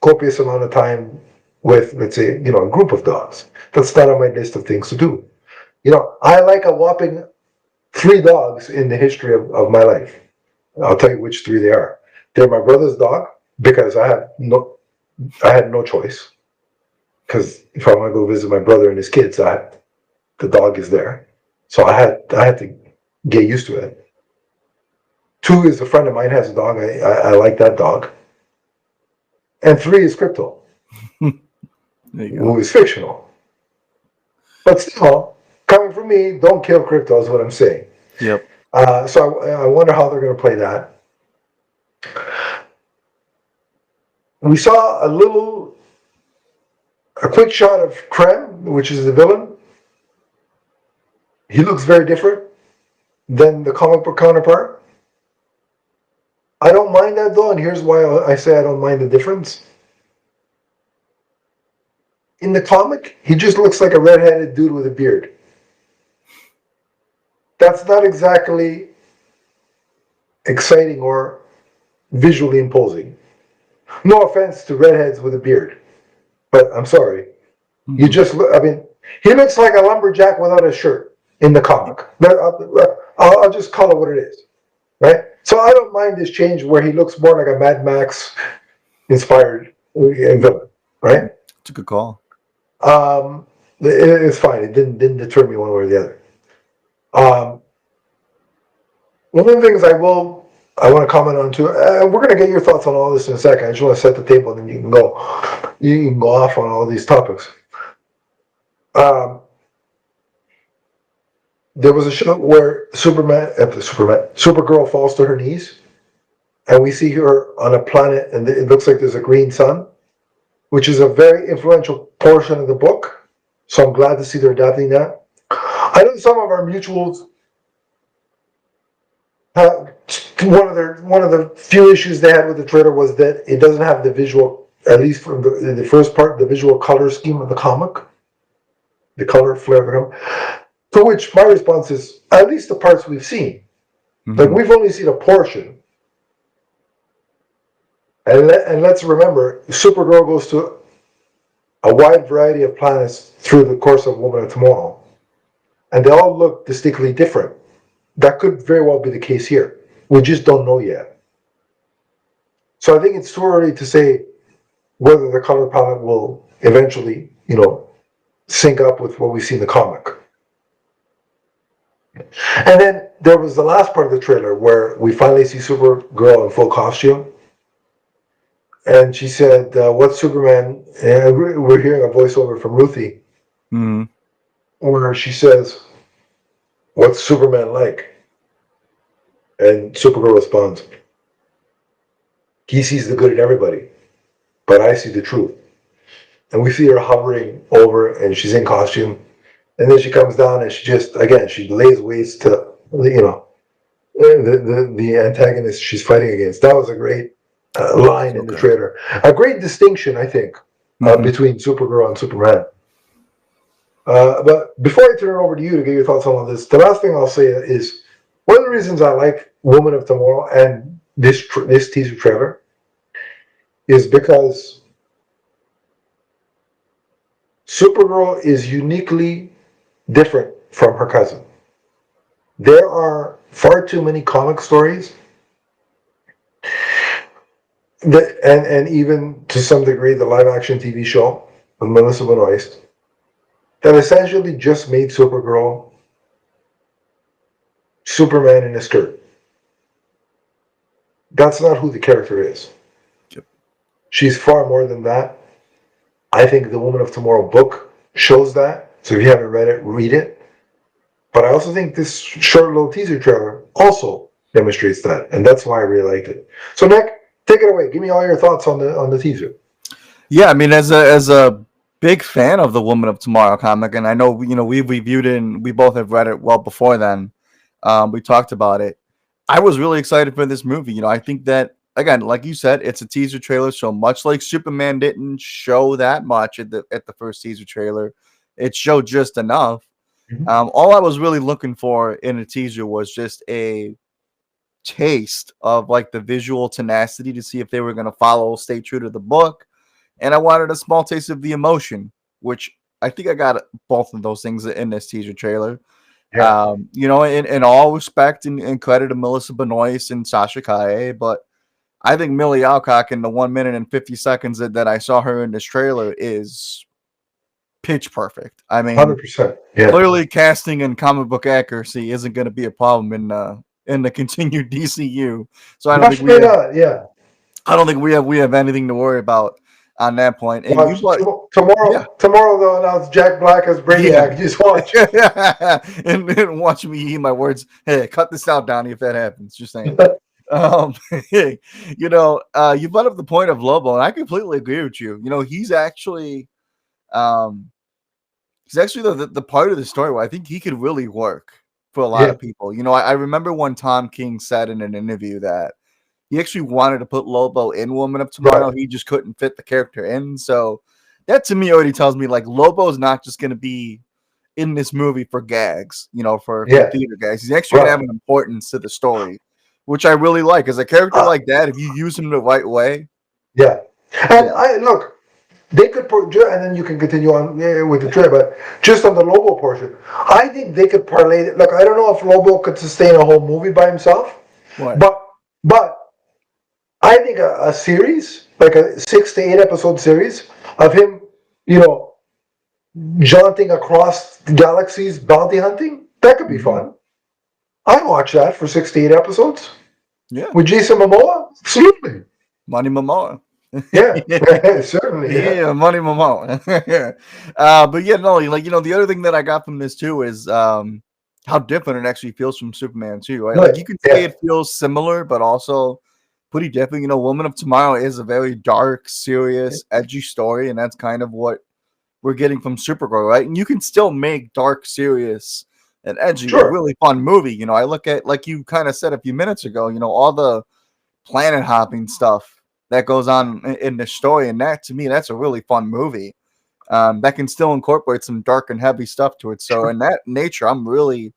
copious amount of time with, let's say, a group of dogs. That's not on my list of things to do. I like a whopping 3 dogs in the history of my life. I'll tell you which 3 they are. They're my brother's dog, because I had no choice. Because if I want to go visit my brother and his kids, the dog is there. So I had to get used to it. 2 is a friend of mine has a dog. I like that dog. And 3 is Crypto, who is fictional. But still, coming from me, don't kill Crypto is what I'm saying. Yep. So I wonder how they're going to play that. We saw a quick shot of Krem, which is the villain. He looks very different than the comic book counterpart. I don't mind that though, and here's why I say I don't mind the difference. In the comic, he just looks like a redheaded dude with a beard. That's not exactly exciting or visually imposing. No offense to redheads with a beard, but I'm sorry. You just look, he looks like a lumberjack without a shirt in the comic. I'll just call it what it is, right? So I don't mind this change where he looks more like a Mad Max inspired villain, right? It's a good call. It's fine. It didn't deter me one way or the other. One of the things I want to comment on too, and we're going to get your thoughts on all this in a second. I just want to set the table, and then you can go off on all these topics. There was a shot where Supergirl falls to her knees, and we see her on a planet, and it looks like there's a green sun, which is a very influential portion of the book. So I'm glad to see they're adapting that. I know some of our mutuals have, one of the few issues they had with the trailer was that it doesn't have the visual, at least from the first part, the visual color scheme of the comic, the color flair of the comic. To which my response is, at least the parts we've seen. Mm-hmm. Like, we've only seen a portion. And let's remember, Supergirl goes to a wide variety of planets through the course of Woman of Tomorrow, and they all look distinctly different. That could very well be the case here. We just don't know yet. So I think it's too early to say whether the color palette will eventually, sync up with what we see in the comic. And then there was the last part of the trailer where we finally see Supergirl in full costume. And she said, what's Superman? And we're hearing a voiceover from Ruthie, where she says, what's Superman like? And Supergirl responds, he sees the good in everybody, but I see the truth. And we see her hovering over, and she's in costume. And then she comes down, and she lays waste to, the antagonist she's fighting against. That was a great line in the trailer. A great distinction, I think, between Supergirl and Superman. But before I turn it over to you to get your thoughts on all this, the last thing I'll say is one of the reasons I like Woman of Tomorrow and this teaser trailer is because Supergirl is uniquely different from her cousin. There are far too many comic stories and even to some degree the live action TV show with Melissa Benoist that essentially just made Supergirl Superman in a skirt. That's not who the character is. Yep. She's far more than that. I think the Woman of Tomorrow book shows that. So if you haven't read it, read it. But I also think this short little teaser trailer also demonstrates that. And that's why I really liked it. So Nick, take it away. Give me all your thoughts on the teaser. Yeah, I mean, as a big fan of the Woman of Tomorrow comic, and I know we've reviewed it and we both have read it well before then. We talked about it. I was really excited for this movie. I think that, again, like you said, it's a teaser trailer, so much like Superman didn't show that much at the first teaser trailer, it showed just enough. All I was really looking for in a teaser was just a taste of like the visual tenacity to see if they were going to stay true to the book, and I wanted a small taste of the emotion, which I think I got both of those things in this teaser trailer. Yeah. In all respect and credit to Melissa Benoist and Sasha Calle, but I think Millie Alcock in the 1 minute and 50 seconds that I saw her in this trailer is pitch perfect. I mean, 100%. Yeah. Clearly casting and comic book accuracy isn't going to be a problem in the continued DCU. So I don't think we have anything to worry about on that point. And tomorrow they'll announce Jack Black as Brainiac. Just watch. and watch me eat my words. Hey, cut this out, Donnie, if that happens. Just saying. You brought up the point of Lobo, and I completely agree with you. He's actually the part of the story where I think he could really work for a lot of people. I remember when Tom King said in an interview that he actually wanted to put Lobo in Woman of Tomorrow. Right. He just couldn't fit the character in. So that to me already tells me like Lobo's not just going to be in this movie for gags, for theater gags. He's actually going to have an importance to the story, which I really like. As a character like that, if you use him the right way. Yeah. And they could put, and then you can continue on with the trailer, but just on the Lobo portion, I think they could parlay it. Look, I don't know if Lobo could sustain a whole movie by himself, but I think a series, like a 6 to 8 episode series of him, jaunting across galaxies, bounty hunting, that could be fun. I'd watch that for 6 to 8 episodes. Yeah. With Jason Momoa? Absolutely. Money Momoa. Yeah, certainly. Yeah, Money Momoa. But the other thing that I got from this too is how different it actually feels from Superman too. Right? Like you can say it feels similar, but also pretty different. Woman of Tomorrow is a very dark, serious, edgy story, and that's kind of what we're getting from Supergirl, right? And you can still make dark, serious, and edgy a really fun movie. I look at, like you kind of said a few minutes ago, all the planet hopping stuff that goes on in the story, and that to me, that's a really fun movie that can still incorporate some dark and heavy stuff to it. So in that nature, I'm really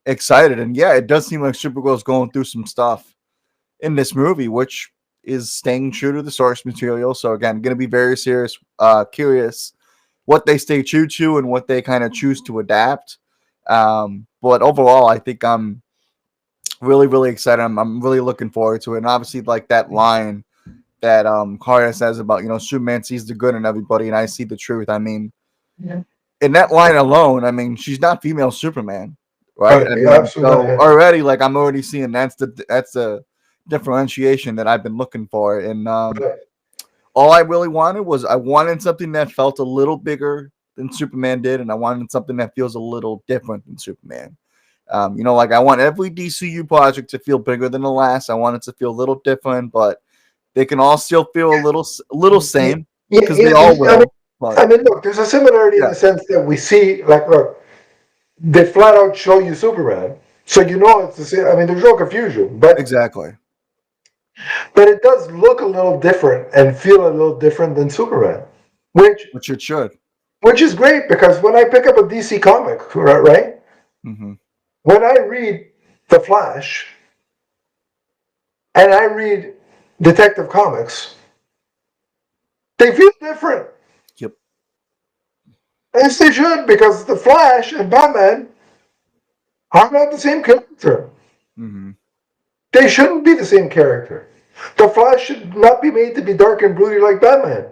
excited. And yeah, it does seem like Supergirl's going through some stuff in this movie, which is staying true to the source material. So again, going to be very curious what they stay true to and what they kind of choose to adapt. But overall, I think I'm really, really excited. I'm really looking forward to it. And obviously, like that line that Karya says about, Superman sees the good in everybody and I see the truth. I mean, in that line alone, I mean, she's not female Superman, right? I mean, absolutely. so already, like, I'm already seeing that's the differentiation that I've been looking for. And all I really wanted was I wanted something that felt a little bigger than Superman did, and I wanted something that feels a little different than Superman. Like I want every DCU project to feel bigger than the last. I want it to feel a little different, but they can all still feel a little same because they all will. I mean, look, there's a similarity in the sense that we see, like, look, they flat out show you Superman, so it's the same. I mean, there's no confusion, but exactly. But it does look a little different and feel a little different than Superman, which it should, which is great because when I pick up a DC comic, right, when I read The Flash and I read Detective Comics, they feel different. Yep. Yes, they should, because The Flash and Batman are not the same character. They shouldn't be the same character. The Flash should not be made to be dark and broody like Batman.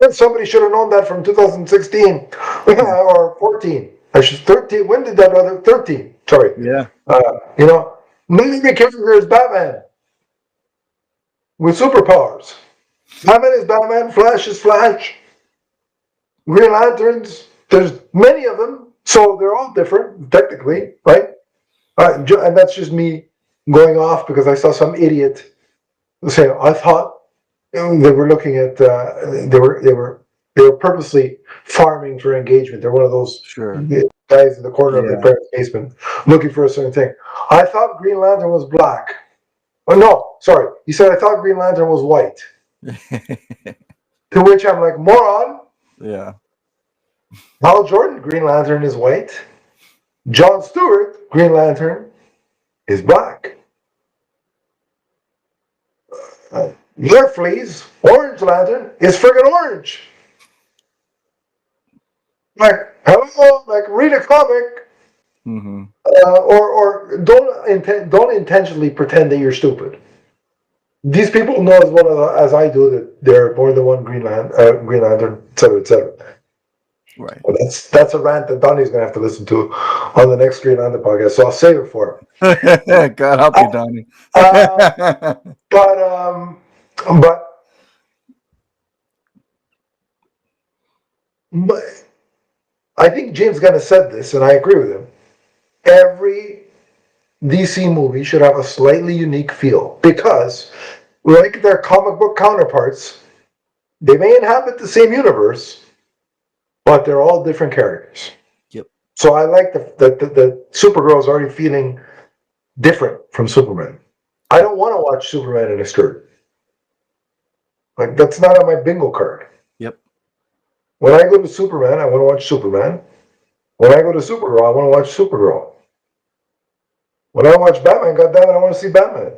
And somebody should have known that from 2016 or 14. I should 13. When did that other 13? Sorry. Yeah. Not every character is Batman with superpowers. Batman is Batman. Flash is Flash. Green Lanterns. There's many of them, so they're all different technically, right? And that's just me going off because I saw some idiot say, I thought they were looking at they were purposely farming for engagement. They're one of those guys in the corner of their parents' basement looking for a certain thing. I thought Green Lantern was black. Oh no, sorry. He said I thought Green Lantern was white. To which I'm like, moron. Yeah. Hal Jordan, Green Lantern is white. John Stewart, Green Lantern, is black. Flea's Orange Lantern is friggin' orange. Like, hello, like read a comic, or don't intentionally pretend that you're stupid. These people know as well as I do that there are more than one Green Lantern, etc., etc. Right. Well, that's a rant that Donnie's gonna have to listen to on the next Green Lantern podcast, so I'll save it for him. God help you, Donnie. But I think James Gunn has said this, and I agree with him. Every DC movie should have a slightly unique feel because, like their comic book counterparts, they may inhabit the same universe, but they're all different characters. Yep. So I like the Supergirl is already feeling different from Superman. I don't want to watch Superman in a skirt. Like, that's not on my bingo card. Yep. When I go to Superman, I want to watch Superman. When I go to Supergirl, I want to watch Supergirl. When I watch Batman, goddammit, I want to see Batman.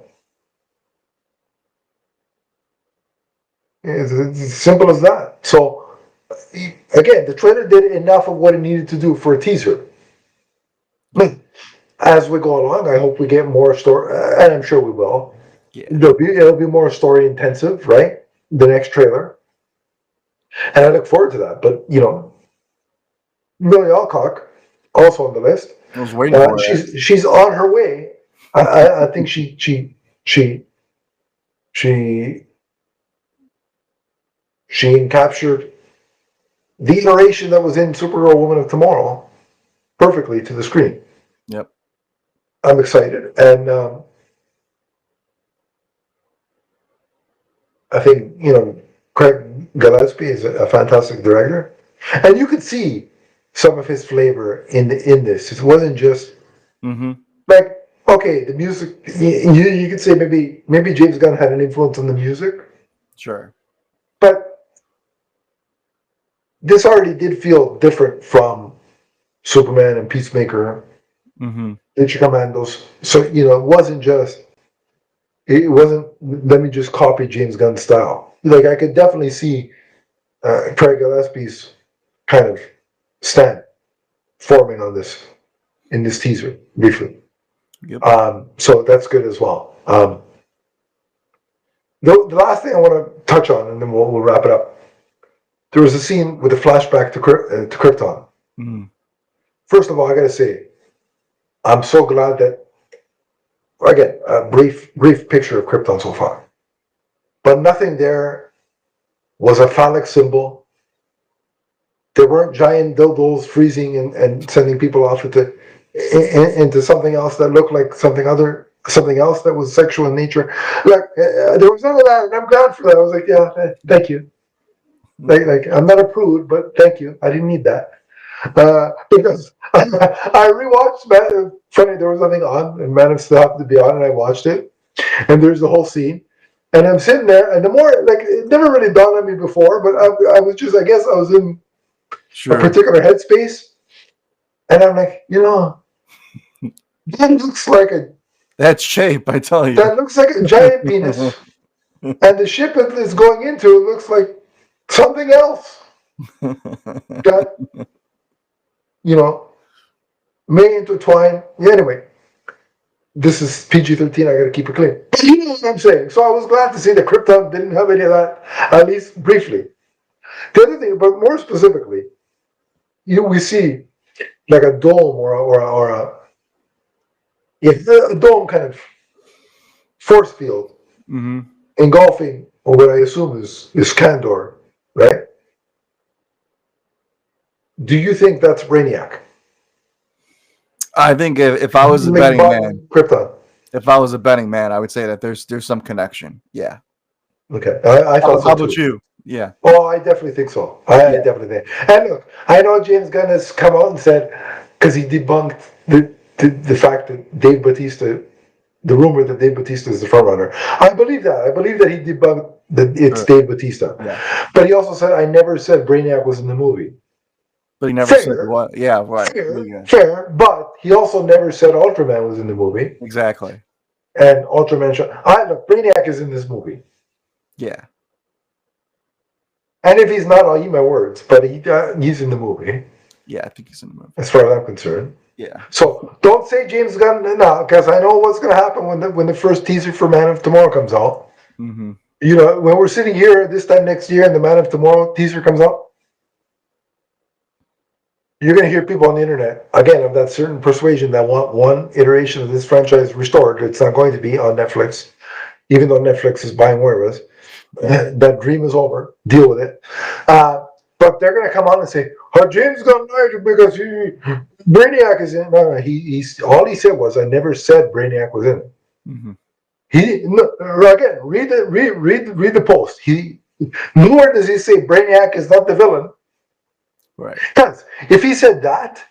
It's as simple as that. So, again, the trailer did enough of what it needed to do for a teaser. As we go along, I hope we get more story, and I'm sure we will. Yeah. It'll be more story intensive, right? The next trailer. And I look forward to that. But, Millie Alcock, also on the list. I was waiting for that. She's on her way. I think she captured the iteration that was in Supergirl Woman of Tomorrow perfectly to the screen. Yep. I'm excited. And I think, Craig Gillespie is a fantastic director. And you could see some of his flavor in this. It wasn't just like, okay, the music, you could say maybe James Gunn had an influence on the music. Sure. But this already did feel different from Superman and Peacemaker, Ninja Commandos. So, it wasn't just It wasn't, let me just copy James Gunn's style. Like, I could definitely see Craig Gillespie's kind of stand forming on this, in this teaser, briefly. Yep. So that's good as well. The last thing I want to touch on, and then we'll wrap it up. There was a scene with a flashback to Krypton. Mm. First of all, I got to say, I'm so glad that, again, a brief picture of Krypton so far. But nothing there was a phallic symbol. There weren't giant dildos freezing and sending people off into something else that looked like something else that was sexual in nature. Like, there was none of that, and I'm glad for that. I was like, yeah, thank you. Like, I'm not a prude, but thank you. I didn't need that. Because I rewatched funny, there was nothing on, and Man of Steel happened to be on, and I watched it, and there's the whole scene, and I'm sitting there, and the more, like, it never really dawned on me before, but I was just, I guess I was in a particular headspace, and I'm like, that looks like that shape, I tell you. That looks like a giant penis, and the ship it is going into looks like something else. That, may intertwine. Yeah, anyway, this is PG-13. I got to keep it clean. But you know what I'm saying. So I was glad to see that Krypton didn't have any of that, at least briefly. The other thing, but more specifically, we see like a dome or a dome kind of force field engulfing what I assume is Kandor, right? Do you think that's Brainiac? I think if I was a betting man, Krypton. If I was a betting man, I would say that there's some connection. Yeah. Okay. I thought so How about too. you? Yeah. Oh, I definitely think so. I definitely think. And look, I know James Gunn has come out and said, because he debunked the fact that Dave Bautista, the rumor that Dave Bautista is the frontrunner. I believe that. I believe that he debunked that it's Dave Bautista. Yeah. But he also said, I never said Brainiac was in the movie. But he never said what. Yeah, right. Fair. But he also never said Ultraman was in the movie. Exactly. And Ultraman look, Brainiac is in this movie. Yeah. And if he's not, I'll eat my words. But he's in the movie. Yeah, I think he's in the movie. As far as I'm concerned. Yeah. So don't say James Gunn now, because I know what's going to happen when the first teaser for Man of Tomorrow comes out. Mm-hmm. When we're sitting here this time next year and the Man of Tomorrow teaser comes out, you're going to hear people on the internet, again, of that certain persuasion that want one iteration of this franchise restored. It's not going to be on Netflix, even though Netflix is buying Warner's. That dream is over. Deal with it. But they're going to come on and say, James Gunn lied because Brainiac is in it. No, all he said was, I never said Brainiac was in it. Mm-hmm. Again, read the post. Nowhere does he say Brainiac is not the villain. Right. Because if he said that,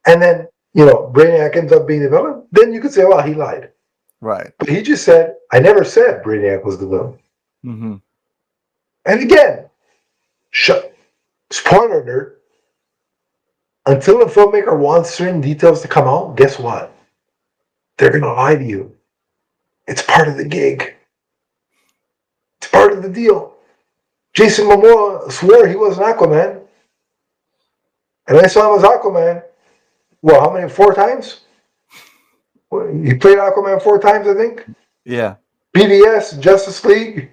and then, Brainiac ends up being the villain, then you could say, well, he lied. Right. But he just said, I never said Brainiac was the villain. Mm-hmm. And again, spoiler alert, until a filmmaker wants certain details to come out, guess what? They're going to lie to you. It's part of the gig. It's part of the deal. Jason Momoa swore he was an Aquaman. And I saw him as Aquaman. Well, how many? 4 times? He played Aquaman 4 times, I think. Yeah. BVS, Justice League,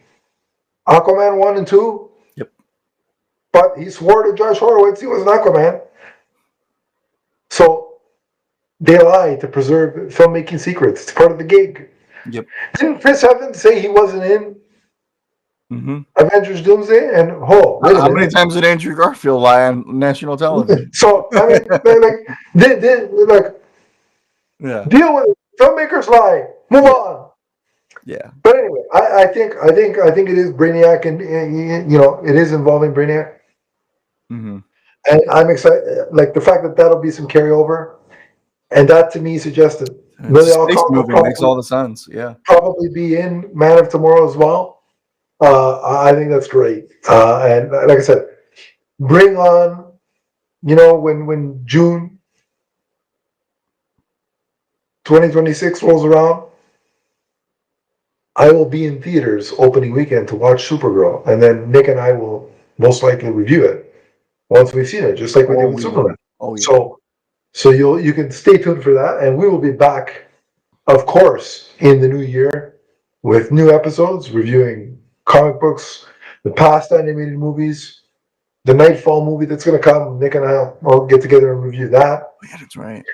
Aquaman 1 and 2. Yep. But he swore to Josh Horowitz he was an Aquaman. So they lie to preserve filmmaking secrets. It's part of the gig. Yep. Didn't Chris Evans say he wasn't in Avengers Doomsday? And how many times did Andrew Garfield lie on national television? So I mean, deal with it. Filmmakers lie. Move on. Yeah. But anyway, I think it is Brainiac, and it is involving Brainiac. Mm-hmm. And I'm excited, like the fact that that'll be some carryover, and that to me suggests that space movie makes all the sense. Yeah. Probably be in Man of Tomorrow as well. I think that's great. And like I said, bring on, when June 2026 rolls around, I will be in theaters opening weekend to watch Supergirl, and then Nick and I will most likely review it once we've seen it, just like we did with Superman. Oh yeah. So you can stay tuned for that, and we will be back, of course, in the new year with new episodes reviewing comic books, the past animated movies, the Nightfall movie that's going to come. Nick and I will get together and review that. Oh, yeah, that's right.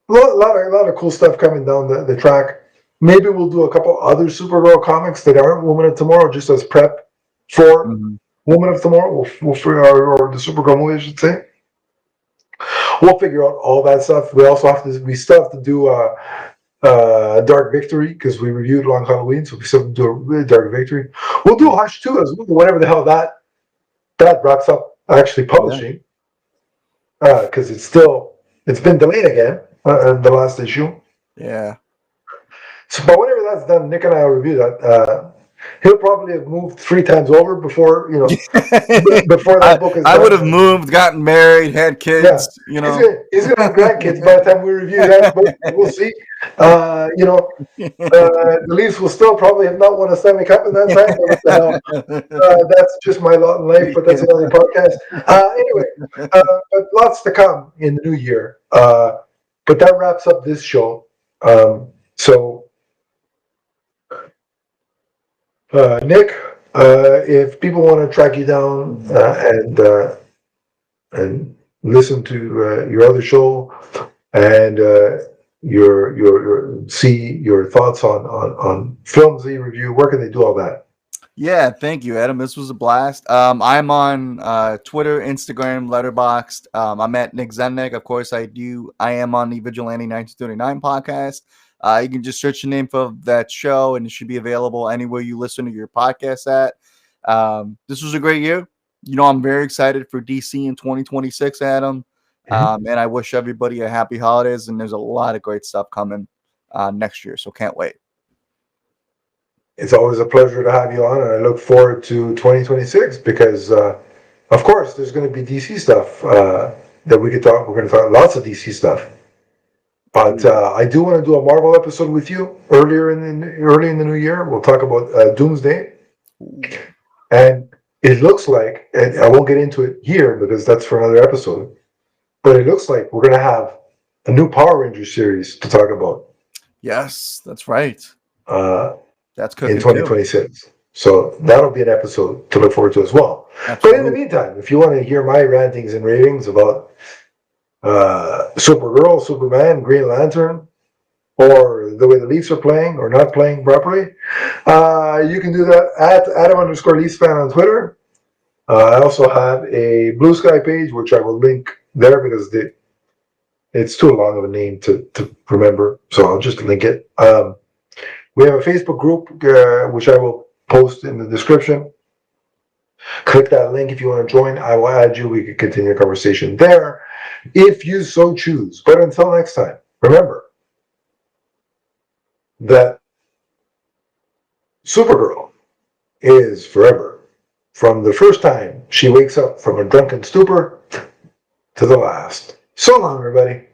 A lot of cool stuff coming down the track. Maybe we'll do a couple other Supergirl comics that aren't Woman of Tomorrow, just as prep for Woman of Tomorrow, or the Supergirl movie, I should say. We'll figure out all that stuff. We still have to do Dark Victory, because we reviewed Long Halloween, so we still have to do a Dark Victory. We'll do Hush 2 as well, whenever the hell that wraps up actually publishing, because it's been delayed again, the last issue. Yeah. So, but whenever that's done, Nick and I will review that. He'll probably have moved 3 times over before before that book is done. I would have moved, gotten married, had kids. Yeah. He's gonna have grandkids by the time we review that book. We'll see. The Leafs will still probably have not won a Stanley Cup in that time. But what the hell? That's just my lot in life, but that's another podcast. Anyway, but lots to come in the new year. But that wraps up this show. Nick, if people want to track you down and listen to your other show and see your thoughts on films that you review, where can they do all that? Yeah, thank you, Adam. This was a blast. I'm on Twitter, Instagram, Letterboxd. I'm at Nick Zennick. Of course, I am on the Vigilante 1939 podcast. You can just search the name for that show, and it should be available anywhere you listen to your podcast at. This was a great year. I'm very excited for DC in 2026, Adam. And I wish everybody a happy holidays, and there's a lot of great stuff coming next year, so can't wait. It's always a pleasure to have you on, and I look forward to 2026 because, of course, there's going to be DC stuff that we could talk. We're going to talk lots of DC stuff. But I do want to do a Marvel episode with you early in the new year. We'll talk about Doomsday, and it looks like, and I won't get into it here because that's for another episode, but it looks like we're going to have a new Power Rangers series to talk about. Yes, that's right. That's in 2026. Too. So that'll be an episode to look forward to as well. Absolutely. But in the meantime, if you want to hear my rantings and ravings about Supergirl, Superman, Green Lantern, or the way the Leafs are playing or not playing properly, you can do that at Adam_LeafsFan on Twitter. I also have a Blue Sky page, which I will link there because it's too long of a name to remember, so I'll just link it. We have a Facebook group, which I will post in the description. Click that link if you want to join. I will add you. We can continue the conversation there if you so choose. But until next time, remember that Supergirl is forever. From the first time she wakes up from a drunken stupor to the last. So long, everybody.